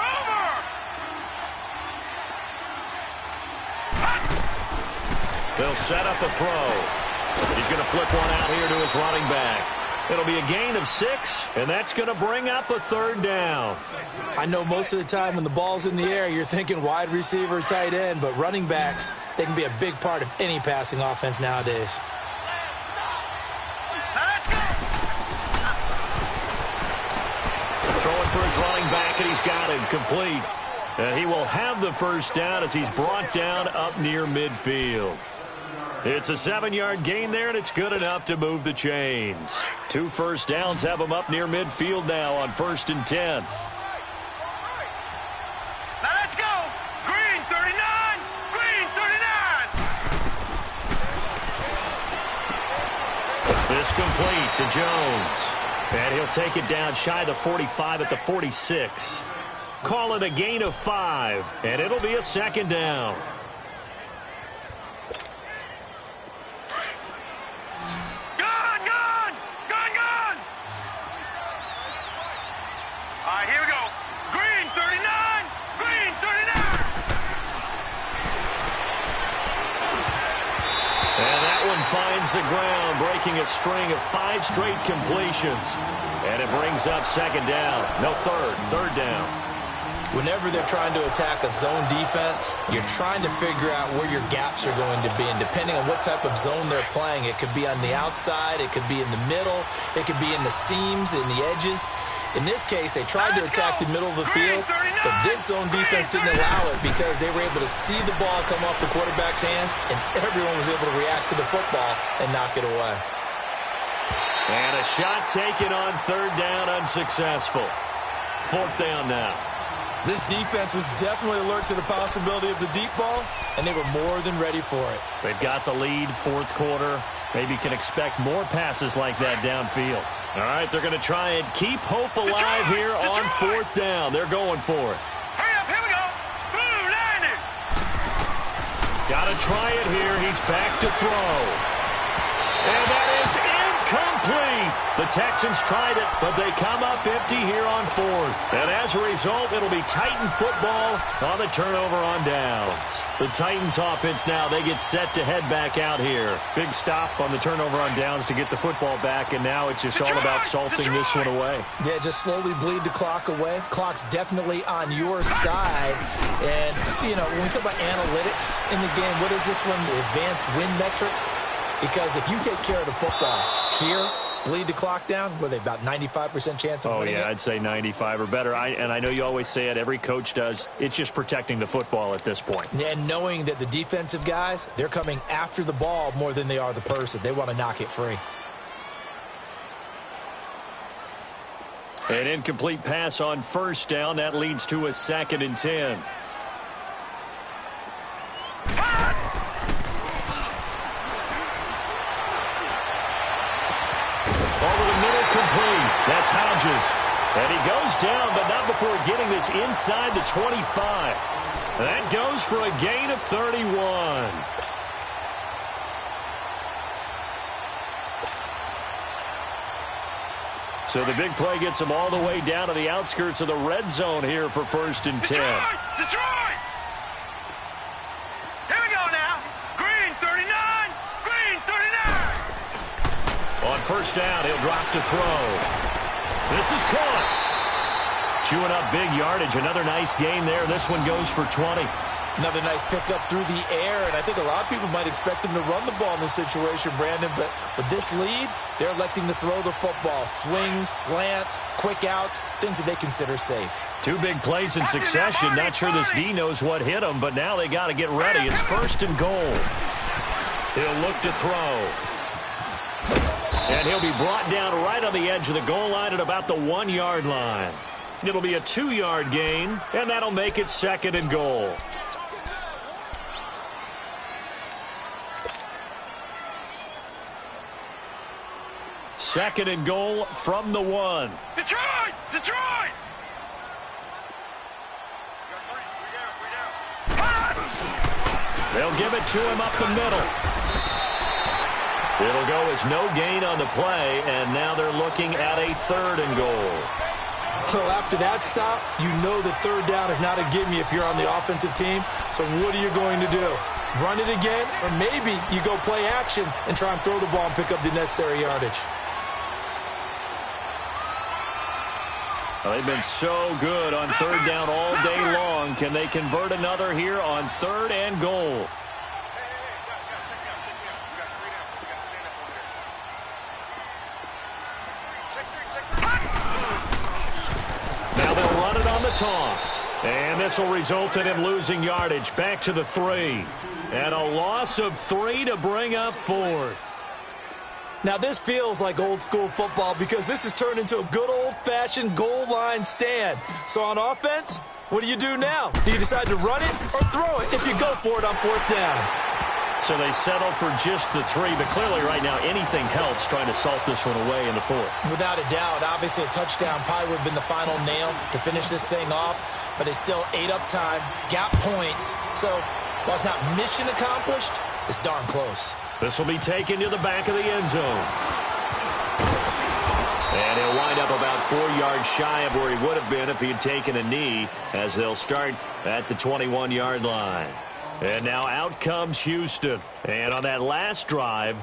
They'll set up a throw. He's going to flip one out here to his running back. It'll be a gain of 6, and that's going to bring up a 3rd down. I know most of the time when the ball's in the air, you're thinking wide receiver, tight end, but running backs, they can be a big part of any passing offense nowadays. Throwing for his running back, and he's got him complete. And he will have the first down as he's brought down up near midfield. It's a 7-yard gain there, and it's good enough to move the chains. 2 first downs have him up near midfield now on 1st and 10. Now let's go. Green 39. Green 39. This complete to Jones. And he'll take it down shy of the 45 at the 46. Call it a gain of 5, and it'll be a 2nd down. All right, here we go. Green 39. Green 39. And that one finds the ground, breaking a string of 5 straight completions. And it brings up 2nd down. No, 3rd down. Whenever they're trying to attack a zone defense, you're trying to figure out where your gaps are going to be. And depending on what type of zone they're playing, it could be on the outside, it could be in the middle, it could be in the seams, in the edges. In this case, they tried to attack the middle of the field, but this zone defense didn't allow it because they were able to see the ball come off the quarterback's hands, and everyone was able to react to the football and knock it away. And a shot taken on third down, unsuccessful. Fourth down now. This defense was definitely alert to the possibility of the deep ball, and they were more than ready for it. They've got the lead, fourth quarter. Maybe can expect more passes like that downfield. All right, they're going to try and keep hope alive here on fourth down. They're going for it. Hurry up, here we go. Blue 90. Got to try it here. He's back to throw. And that is incomplete. The Texans tried it, but they come up empty here on fourth. And as a result, it'll be Titan football on the turnover on downs. The Titans offense now, they get set to head back out here. Big stop on the turnover on downs to get the football back, and now it's just all about salting this one away. Yeah, just slowly bleed the clock away. Clock's definitely on your side. And, you know, when we talk about analytics in the game, what is this one? The advanced win metrics? Because if you take care of the football here, bleed the clock down, what are they, about 95% chance of winning it? I'd say 95 or better. And I know you always say it, every coach does. It's just protecting the football at this point. And knowing that the defensive guys, they're coming after the ball more than they are the person. They want to knock it free. An incomplete pass on first down. That leads to a 2nd and 10. That's Hodges. And he goes down, but not before getting this inside the 25. That goes for a gain of 31. So the big play gets them all the way down to the outskirts of the red zone here for 1st and 10. Detroit! Here we go now. Green 39. Green 39. On first down, he'll drop to throw. This is caught. Chewing up big yardage. Another nice gain there. This one goes for 20. Another nice pickup through the air, and I think a lot of people might expect him to run the ball in this situation, Brandon, but with this lead, they're electing to throw the football. Swings, slants, quick outs, things that they consider safe. 2 big plays in succession. Not sure this D knows what hit him, but now they got to get ready. It's 1st and goal. He'll look to throw. And he'll be brought down right on the edge of the goal line at about the 1-yard line. It'll be a 2-yard gain, and that'll make it 2nd and goal. Second and goal from the 1. Detroit! Detroit! They'll give it to him up the middle. It'll go as no gain on the play, and now they're looking at a 3rd and goal. So after that stop, you know that third down is not a gimme if you're on the offensive team. So what are you going to do? Run it again, or maybe you go play action and try and throw the ball and pick up the necessary yardage. Well, they've been so good on third down all day long. Can they convert another here on 3rd and goal? Now they'll run it on the toss. And this will result in him losing yardage. Back to the 3. And a loss of 3 to bring up 4th. Now this feels like old school football because this has turned into a good old-fashioned goal line stand. So on offense, what do you do now? Do you decide to run it or throw it if you go for it on 4th down? So they settle for just the 3, but clearly right now anything helps trying to salt this one away in the 4th. Without a doubt, obviously a touchdown probably would have been the final nail to finish this thing off, but it's still ate up time, got points. So while it's not mission accomplished, it's darn close. This will be taken to the back of the end zone. And he'll wind up about 4 yards shy of where he would have been if he had taken a knee, as they'll start at the 21-yard line. And now out comes Houston. And on that last drive,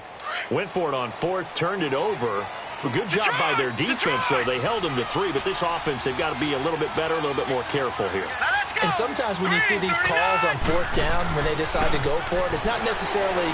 went for it on 4th, turned it over. Good job by their defense, though. They held them to 3, but this offense, they've got to be a little bit better, a little bit more careful here. And sometimes when you see these calls on 4th down, when they decide to go for it, it's not necessarily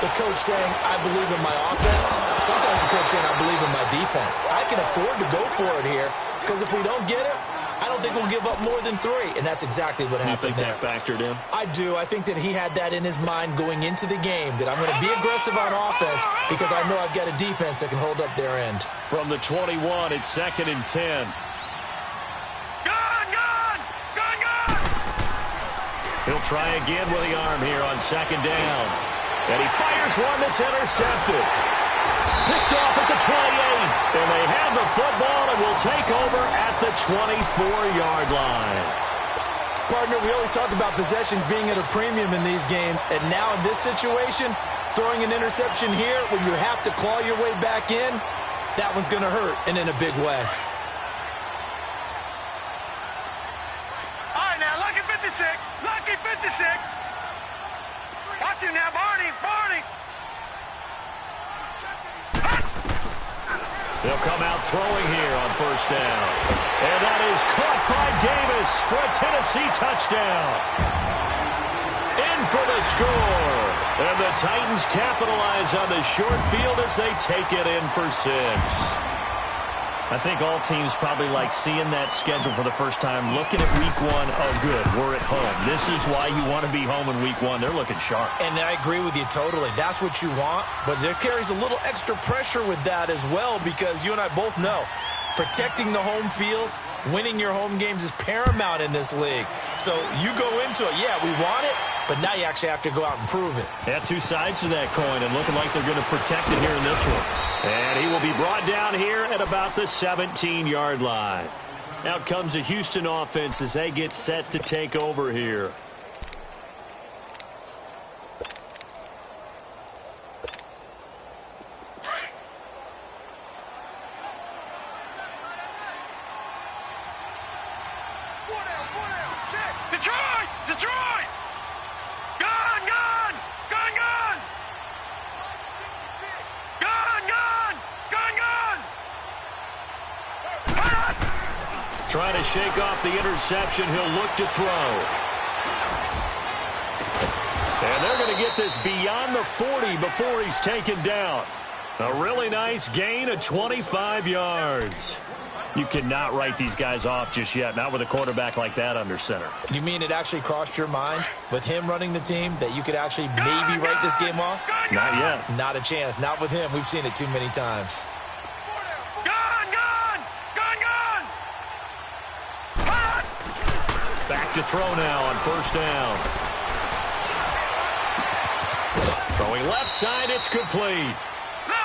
the coach saying, I believe in my offense. Sometimes the coach saying, I believe in my defense. I can afford to go for it here, because if we don't get it, I don't think we'll give up more than 3, and that's exactly what happened there. You think that factored in? I do. I think that he had that in his mind going into the game, that I'm going to be aggressive on offense because I know I've got a defense that can hold up their end. From the 21, it's 2nd and 10. He'll try again with the arm here on 2nd down. And he fires one that's intercepted. Picked off at the 28. And they have the football and will take over at the 24-yard line. Partner, we always talk about possessions being at a premium in these games. And now in this situation, throwing an interception here when you have to claw your way back in, that one's going to hurt, and in a big way. All right, now, lucky 56. Lucky 56. Watch him now, Barney. Barney. They'll come out throwing here on 1st down. And that is caught by Davis for a Tennessee touchdown. In for the score. And the Titans capitalize on the short field as they take it in for 6. I think all teams probably like seeing that schedule for the first time, looking at week 1. Oh, good, we're at home. This is why you want to be home in week 1. They're looking sharp. And I agree with you totally. That's what you want. But there carries a little extra pressure with that as well, because you and I both know protecting the home field, winning your home games is paramount in this league. So you go into it, yeah, we want it, but now you actually have to go out and prove it. Yeah, 2 sides to that coin, and looking like they're going to protect it here in this one. And he will be brought down here at about the 17-yard line. Out comes the Houston offense as they get set to take over here. Detroit! Detroit! Gun! Gun! Gun! Gun! Gun! Gun! Gun! Gun! Trying to shake off the interception. He'll look to throw. And they're going to get this beyond the 40 before he's taken down. A really nice gain of 25 yards. You cannot write these guys off just yet, not with a quarterback like that under center. You mean it actually crossed your mind with him running the team that you could actually maybe write this game off? Not yet. Not a chance. Not with him. We've seen it too many times. Gun! Gun! Gun! Gun! Back to throw now on 1st down. Throwing left side, it's complete.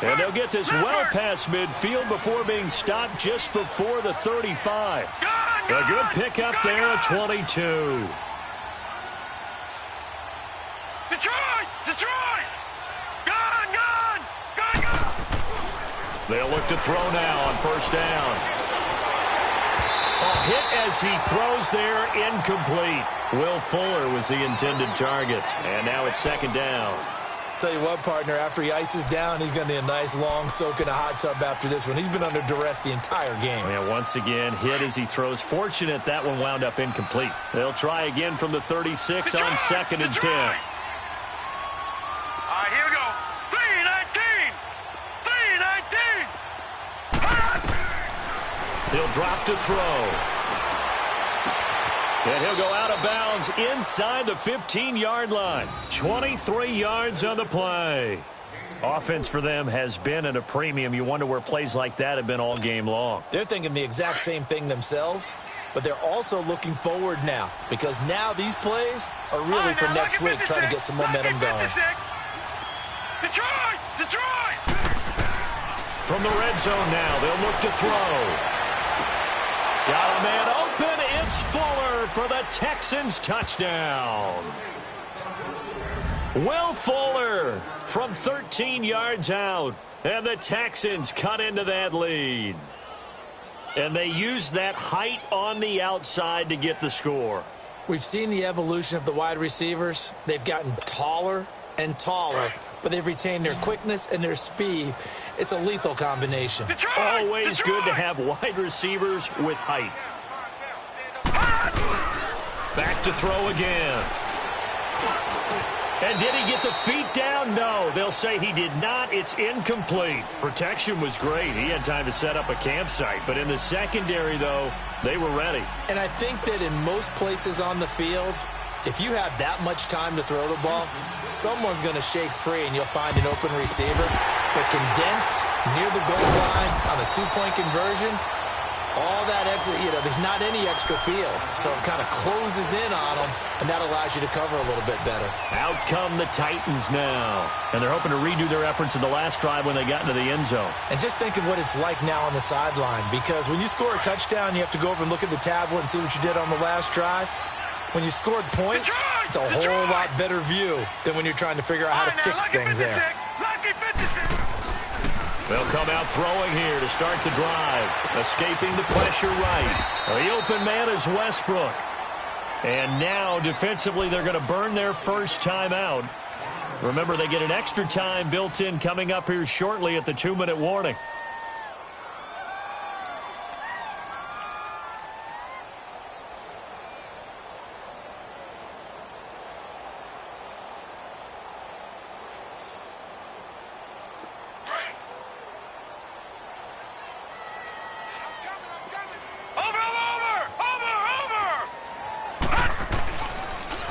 And they'll get this well past midfield before being stopped just before the 35. A good pickup there at 22. Detroit! Detroit! Gun! Gun! Gun! Gun! They'll look to throw now on 1st down. A hit as he throws there, incomplete. Will Fuller was the intended target. And now it's 2nd down. Tell you what, partner, after he ices down, he's going to need a nice long soak in a hot tub after this one. He's been under duress the entire game. And once again, hit as he throws. Fortunate that one wound up incomplete. They'll try again from the 36 on 2nd and 10. All right, here we go. 3-19. 3-19. He'll drop to throw. And he'll go out of bounds inside the 15-yard line. 23 yards on the play. Offense for them has been at a premium. You wonder where plays like that have been all game long. They're thinking the exact same thing themselves, but they're also looking forward now, because now these plays are really for next week, trying to get some momentum going. Detroit! Detroit! From the red zone now, they'll look to throw. Got a man open. It's Fuller for the Texans touchdown. Will Fuller from 13 yards out. And the Texans cut into that lead. And they use that height on the outside to get the score. We've seen the evolution of the wide receivers. They've gotten taller and taller, but they've retained their quickness and their speed. It's a lethal combination. Detroit! Always good to have wide receivers with height. Back to throw again. And did he get the feet down? No, they'll say he did not. It's incomplete. Protection was great. He had time to set up a campsite. But in the secondary, though, they were ready. And I think that in most places on the field, if you have that much time to throw the ball, someone's going to shake free and you'll find an open receiver. But condensed near the goal line on a two-point conversion, all that extra, there's not any extra field. So it kind of closes in on them, and that allows you to cover a little bit better. Out come the Titans now. And they're hoping to redo their efforts in the last drive when they got into the end zone. And just think of what it's like now on the sideline, because when you score a touchdown, you have to go over and look at the tablet and see what you did on the last drive. When you scored points, it's a whole lot better view than when you're trying to figure out how to fix things there. They'll come out throwing here to start the drive. Escaping the pressure right. The open man is Westbrook. And now, defensively, they're going to burn their first time out. Remember, they get an extra time built in coming up here shortly at the 2-minute warning.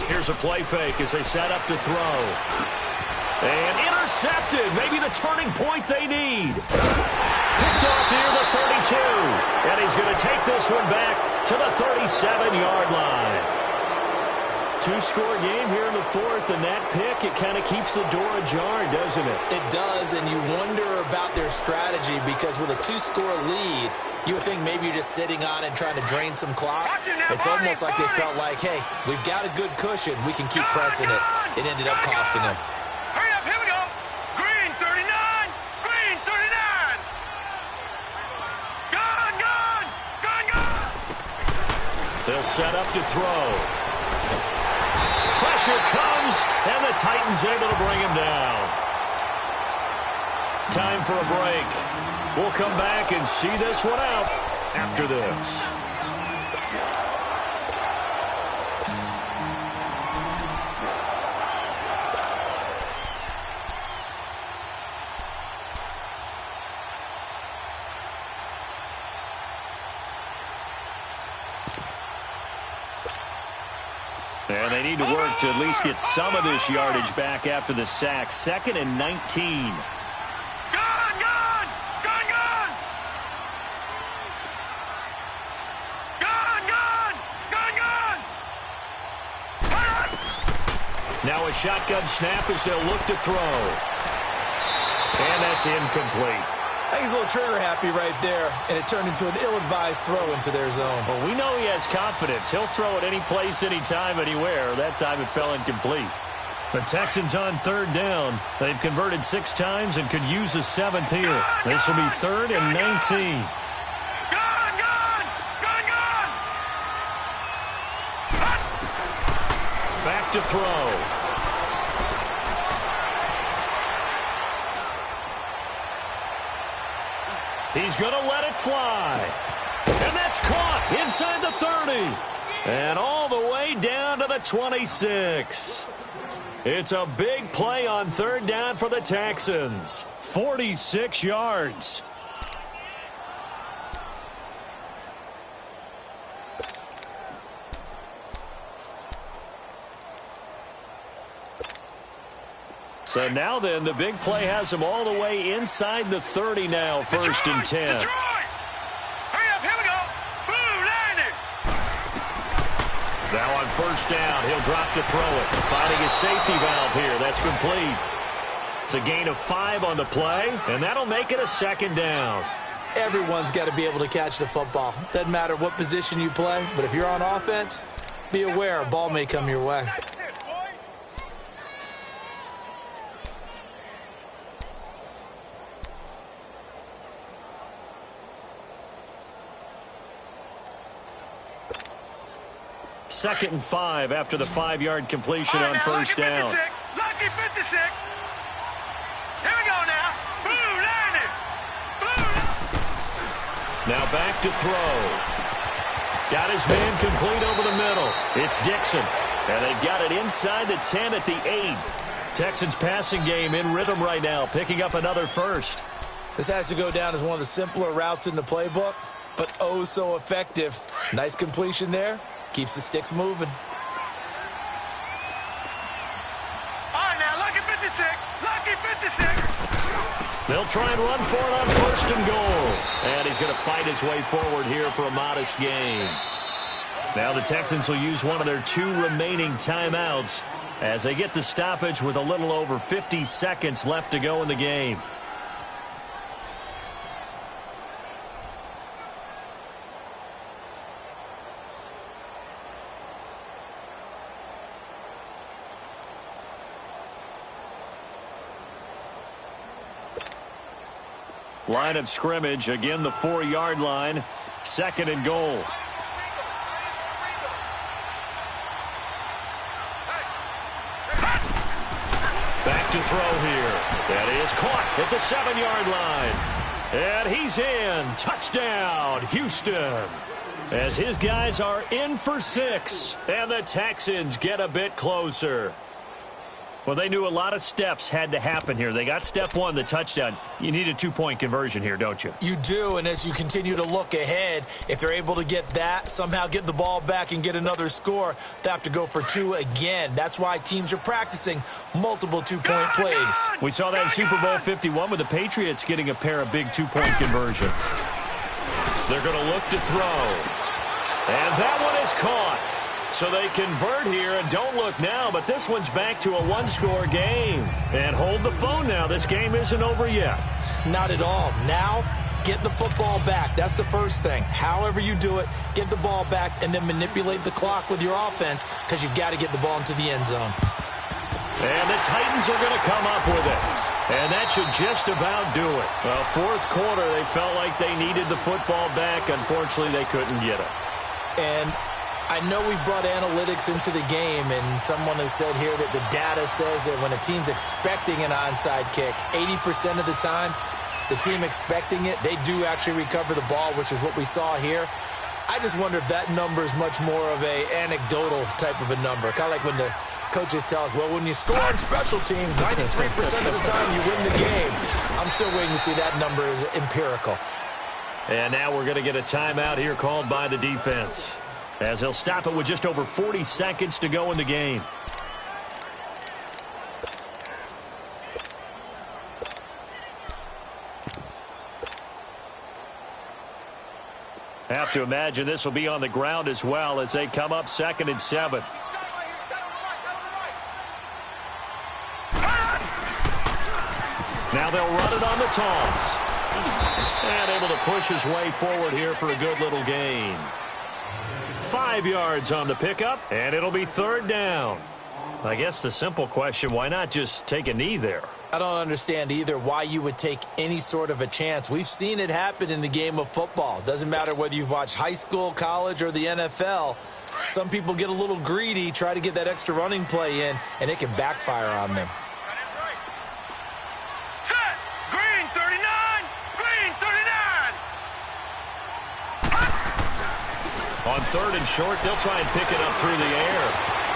Here's a play fake as they set up to throw. And intercepted. Maybe the turning point they need. Picked off near the 32. And he's going to take this one back to the 37-yard line. Two-score game here in the fourth, and that pick, it kind of keeps the door ajar, doesn't it? It does, and you wonder about their strategy because with a two-score lead, you would think maybe you're just sitting on it and trying to drain some clock. It's almost like they felt like, hey, we've got a good cushion. We can keep pressing it. It ended up costing them. Hurry up, here we go. Green 39, green 39. Gone, gone, gone, gone. They'll set up to throw. Pressure comes, and the Titans able to bring him down. Time for a break. We'll come back and see this one out after this. And they need to work to at least get some of this yardage back after the sack. 2nd and 19. Now a shotgun snap as they'll look to throw. And that's incomplete. I think he's a little trigger happy right there, and it turned into an ill-advised throw into their zone. Well, we know he has confidence. He'll throw it any place, anytime, anywhere. That time it fell incomplete. The Texans on 3rd down. They've converted 6 times and could use a 7th here. This will be 3rd and 19. Back to throw. He's going to let it fly. And that's caught inside the 30. And all the way down to the 26. It's a big play on 3rd down for the Texans. 46 yards. So now then, the big play has them all the way inside the 30 now, 1st and 10. Detroit! Hurry up, here we go. Blue landed. Now on 1st down, he'll drop to throw it. Finding a safety valve here. That's complete. It's a gain of 5 on the play, and that'll make it a 2nd down. Everyone's got to be able to catch the football. Doesn't matter what position you play, but if you're on offense, be aware a ball may come your way. Second and 5 after the 5-yard completion on 1st down. Lucky 56. Now back to throw. Got his man complete over the middle. It's Dixon. And they've got it inside the 10 at the 8. Texans passing game in rhythm right now, picking up another first. This has to go down as one of the simpler routes in the playbook, but oh so effective. Nice completion there. Keeps the sticks moving. All right, now, lucky 56. Lucky 56. They'll try and run for it on first and goal. And he's going to fight his way forward here for a modest gain. Now the Texans will use one of their 2 remaining timeouts as they get the stoppage with a little over 50 seconds left to go in the game. Line of scrimmage, again the 4-yard line, second and goal. Back to throw here. That is caught at the 7-yard line. And he's in. Touchdown, Houston. As his guys are in for 6. And the Texans get a bit closer. Well, they knew a lot of steps had to happen here. They got step 1, the touchdown. You need a 2-point conversion here, don't you? You do, and as you continue to look ahead, if they're able to get that, somehow get the ball back and get another score, they have to go for 2 again. That's why teams are practicing multiple 2-point plays. We saw that in Super Bowl 51 with the Patriots getting a pair of big 2-point conversions. They're going to look to throw. And that one is caught. So they convert here, and don't look now, but this one's back to a 1-score game. And hold the phone now. This game isn't over yet. Not at all. Now, get the football back. That's the first thing. However you do it, get the ball back and then manipulate the clock with your offense because you've got to get the ball into the end zone. And the Titans are going to come up with it. And that should just about do it. Well, fourth quarter, they felt like they needed the football back. Unfortunately, they couldn't get it. And I know we brought analytics into the game, and someone has said here that the data says that when a team's expecting an onside kick, 80% of the time, the team expecting it, they do actually recover the ball, which is what we saw here. I just wonder if that number is much more of a anecdotal type of a number, kind of like when the coaches tell us, well, when you score on special teams, 93% of the time you win the game. I'm still waiting to see that number is empirical. And now we're going to get a timeout here called by the defense, as they'll stop it with just over 40 seconds to go in the game. Have to imagine this will be on the ground as well as they come up 2nd and 7. Now they'll run it on the toss. And able to push his way forward here for a good little gain. 5 yards on the pickup, and it'll be 3rd down. I guess the simple question, why not just take a knee there? I don't understand either why you would take any sort of a chance. We've seen it happen in the game of football. Doesn't matter whether you've watched high school, college, or the NFL. Some people get a little greedy, try to get that extra running play in, and it can backfire on them. Set. Green 39. Green 39. On 3rd and short, they'll try and pick it up through the air.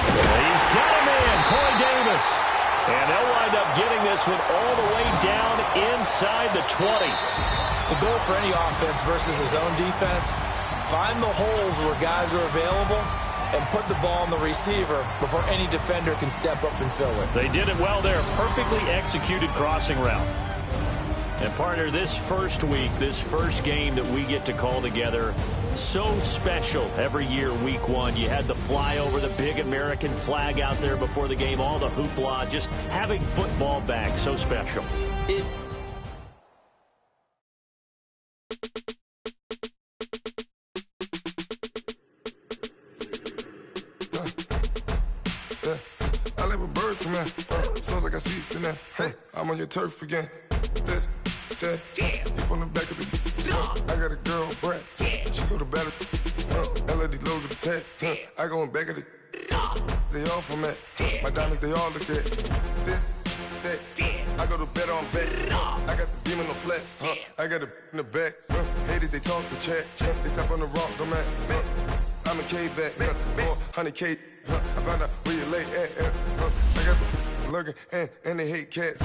He's got him in, Corey Davis. And they'll wind up getting this one all the way down inside the 20. The goal for any offense versus his own defense, find the holes where guys are available and put the ball on the receiver before any defender can step up and fill it. They did it well there. Perfectly executed crossing route. And partner, this first week, this first game that we get to call together, so special every year, week 1. You had the flyover, the big American flag out there before the game, all the hoopla, just having football back, so special. I let my birds come in. Sounds like I see seats in there. Hey, I'm on your turf again. This, that, you from the back of the. I got a girl, Brad. She go to battle. LED logo the tag. I go in back of the. They all from that. My diamonds, they all look at. This, that. I I go to bed on bed. I got the beam on the flex. I got it in the back. Haters, they talk the chat. They step on the rock, go man. I'm a cave back. 400K. I found out where you lay at. I got the lurking and they hate cats.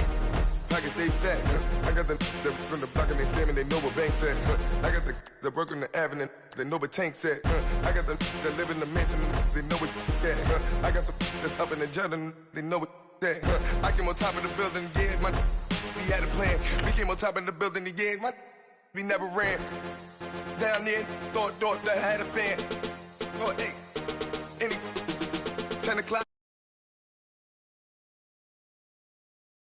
Pockets stay fat. I got the from the block and they scamming, they know what banks at. I got the work on the avenue, they know what tanks at. I got the that live in the mansion, they know what that. I got some that's up in the jungle, they know what that. I came on top of the building, yeah, we had a plan. We came on top of the building, yeah, we never ran. Down there, thought that had a fan. Oh, hey, any 10 o'clock.